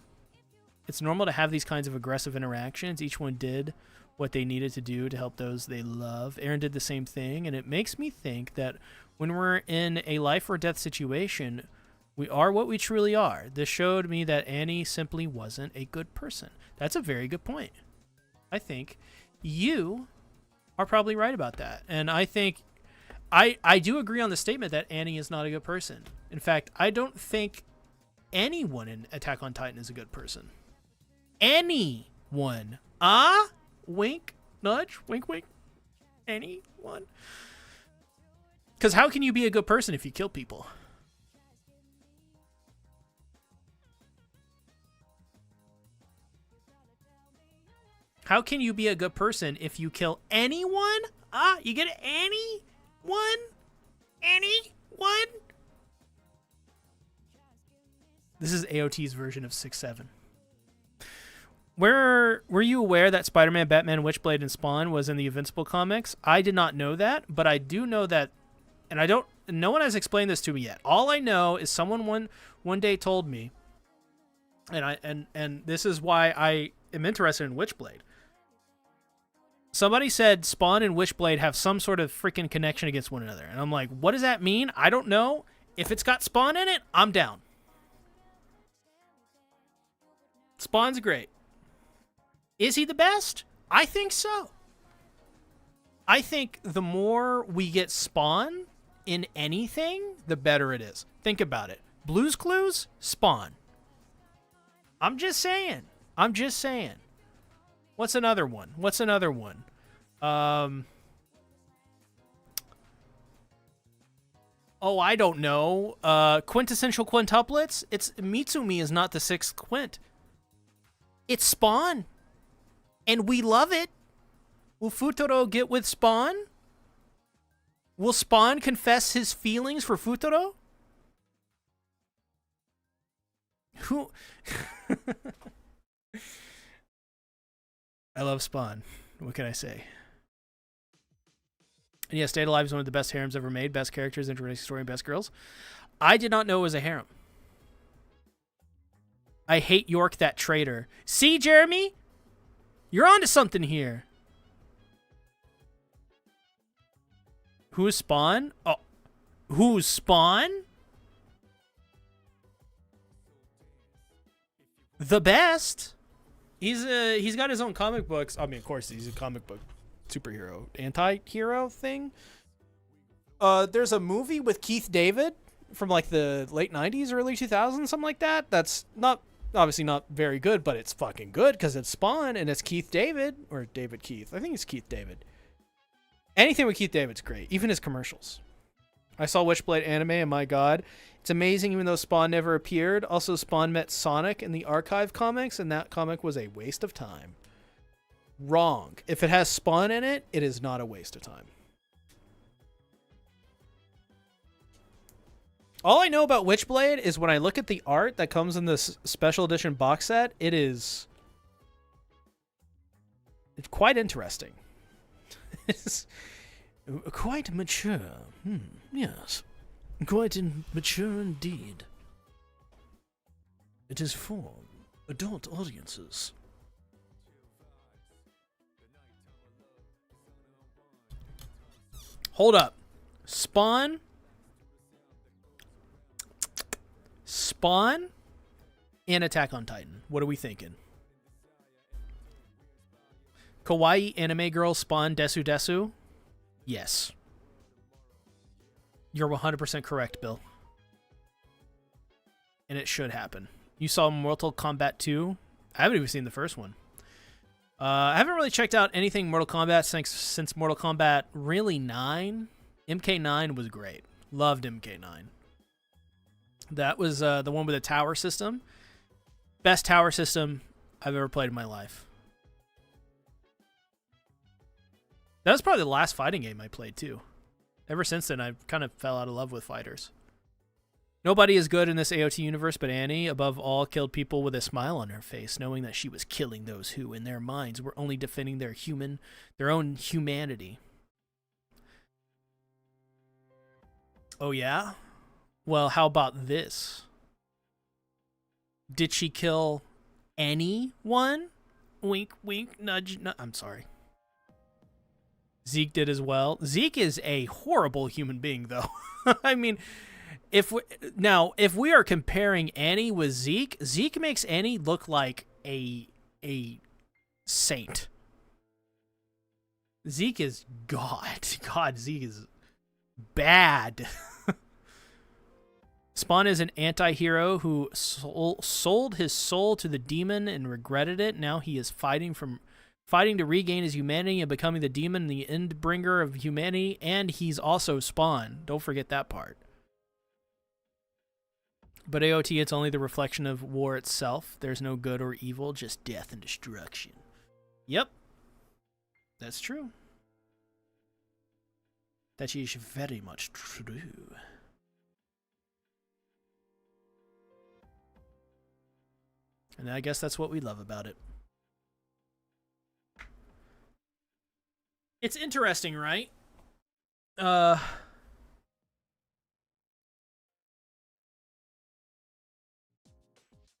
it's normal to have these kinds of aggressive interactions. Each one did what they needed to do to help those they love. Aaron did the same thing, and it makes me think that when we're in a life or death situation, we are what we truly are. This showed me that Annie simply wasn't a good person. That's a very good point. I think you are probably right about that. And I think I do agree on the statement that Annie is not a good person. In fact, I don't think anyone in Attack on Titan is a good person. Anyone. Ah? Wink, nudge, wink, wink. Anyone. Because how can you be a good person if you kill people? How can you be a good person if you kill anyone? Ah, you get anyone? Anyone? This is AOT's version of 6-7. Were you aware that Spider-Man, Batman, Witchblade, and Spawn was in the Invincible comics? I did not know that, but I do know that, and no one has explained this to me yet. All I know is someone one day told me, and this is why I am interested in Witchblade. Somebody said Spawn and Witchblade have some sort of freaking connection against one another. And I'm like, what does that mean? I don't know. If it's got Spawn in it, I'm down. Spawn's great. Is he the best? I think so. I think the more we get Spawn in anything, the better it is. Think about it. Blue's Clues, Spawn. I'm just saying. What's another one? Oh, I don't know. Quintessential quintuplets? It's Mitsumi is not the sixth quint. It's Spawn. And we love it. Will Futaro get with Spawn? Will Spawn confess his feelings for Futaro? Who? I love Spawn. What can I say? And yeah, Stayed Alive is one of the best harems ever made. Best characters, interesting story, and best girls. I did not know it was a harem. I hate York, that traitor. See, Jeremy? You're onto something here. Who's Spawn? Oh, who's Spawn? The best. He's got his own comic books. I mean, of course, he's a comic book superhero, anti-hero thing. There's a movie with Keith David from like the late 90s, early 2000s, something like that. That's not obviously not very good, but it's fucking good because it's Spawn and it's Keith David or David Keith. I think it's Keith David. Anything with Keith David's great, even his commercials. I saw Witchblade anime and my god, it's amazing even though Spawn never appeared. Also, Spawn met Sonic in the Archive comics and that comic was a waste of time. Wrong. If it has Spawn in it, it is not a waste of time. All I know about Witchblade is when I look at the art that comes in this special edition box set, it's quite interesting. It's quite mature. Yes. Quite mature indeed. It is for adult audiences. Hold up. Spawn, and Attack on Titan. What are we thinking? Kawaii anime girl Spawn Desu Desu? Yes. You're 100% correct, Bill. And it should happen. You saw Mortal Kombat 2? I haven't even seen the first one. I haven't really checked out anything Mortal Kombat since Mortal Kombat really 9. MK9 was great. Loved MK9. That was the one with the tower system. Best tower system I've ever played in my life. That was probably the last fighting game I played, too. Ever since then, I've kind of fell out of love with fighters. Nobody is good in this AOT universe, but Annie, above all, killed people with a smile on her face, knowing that she was killing those who, in their minds, were only defending their own humanity. Oh, yeah? Well, how about this? Did she kill anyone? Wink, wink, nudge, nudge. I'm sorry. Zeke did as well. Zeke is a horrible human being, though. I mean, if we are comparing Annie with Zeke, Zeke makes Annie look like a saint. Zeke is God. God, Zeke is bad. Spawn is an anti-hero who sold his soul to the demon and regretted it. Now he is fighting to regain his humanity and becoming the demon, the end bringer of humanity, and he's also Spawn. Don't forget that part. But AOT, it's only the reflection of war itself. There's no good or evil, just death and destruction. Yep. That's true. That is very much true. And I guess that's what we love about it. It's interesting, right?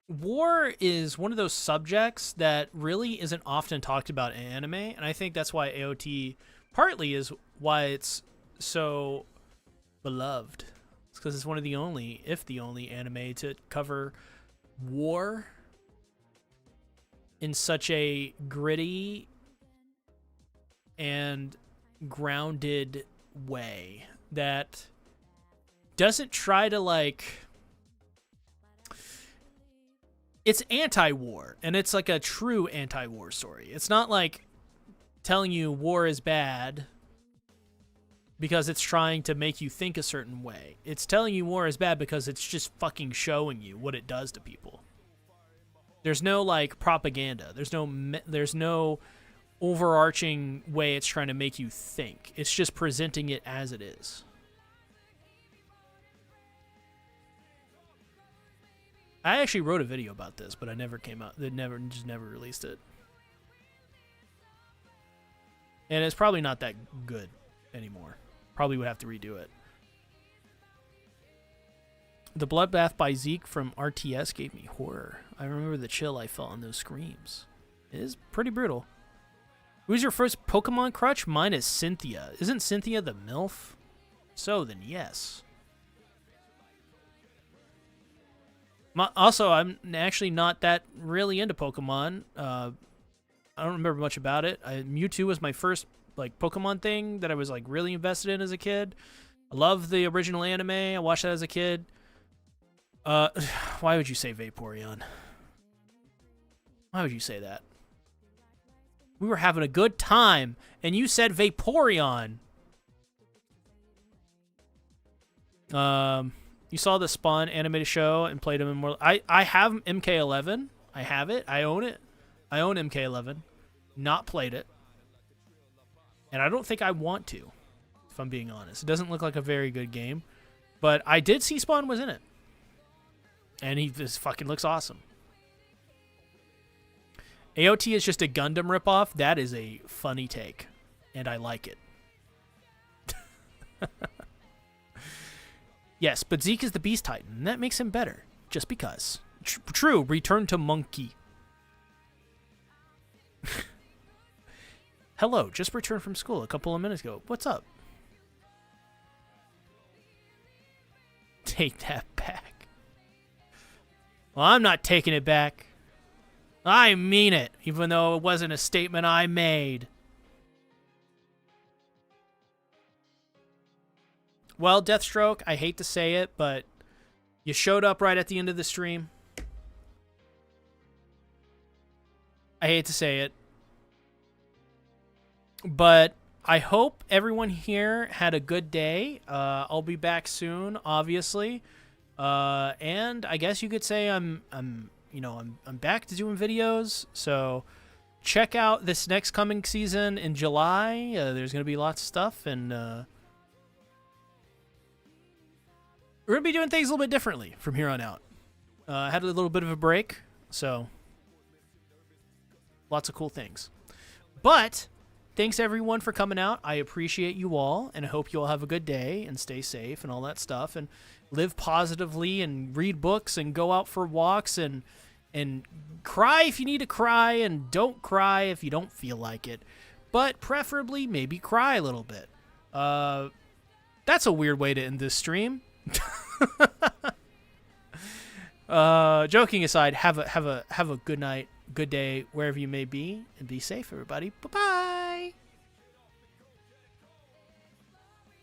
War is one of those subjects that really isn't often talked about in anime, and I think that's why AOT partly is why it's so beloved. It's because it's one of the only, if the only, anime to cover war in such a gritty and grounded way that doesn't try to it's anti-war, and it's like a true anti-war story. It's not like telling you war is bad because it's trying to make you think a certain way. It's telling you war is bad because it's just fucking showing you what it does to people. There's no propaganda. There's no overarching way it's trying to make you think. It's just presenting it as it is. I actually wrote a video about this, but I never came out. They never released it. And it's probably not that good anymore. Probably would have to redo it. The bloodbath by Zeke from RTS gave me horror. I remember the chill I felt on those screams. It is pretty brutal. Who's your first Pokemon crush? Mine is Cynthia. Isn't Cynthia the MILF? So then yes. Also, I'm actually not that really into Pokemon. I don't remember much about it. Mewtwo was my first like Pokemon thing that I was like really invested in as a kid. I love the original anime. I watched that as a kid. Why would you say Vaporeon? Why would you say that? We were having a good time, and you said Vaporeon. You saw the Spawn animated show and played him in more. I have MK11. I have it. I own it. I own MK11. Not played it. And I don't think I want to, if I'm being honest. It doesn't look like a very good game. But I did see Spawn was in it. And he just fucking looks awesome. AOT is just a Gundam ripoff. That is a funny take. And I like it. Yes, but Zeke is the Beast Titan, and that makes him better. Just because. True, return to monkey. Hello, just returned from school a couple of minutes ago. What's up? Take that back. Well, I'm not taking it back. I mean it, even though it wasn't a statement I made. Well, Deathstroke, I hate to say it, but you showed up right at the end of the stream. I hate to say it. But I hope everyone here had a good day. I'll be back soon, obviously. And I guess you could say I'm back to doing videos. So check out this next coming season in July. There's going to be lots of stuff, and we're going to be doing things a little bit differently from here on out. I had a little bit of a break, so lots of cool things. But thanks, everyone, for coming out. I appreciate you all, and I hope you all have a good day and stay safe and all that stuff, and live positively and read books and go out for walks and cry if you need to cry, and don't cry if you don't feel like it. But preferably maybe cry a little bit. That's a weird way to end this stream. Joking aside, have a good night, good day, wherever you may be, and be safe, everybody. Bye-bye.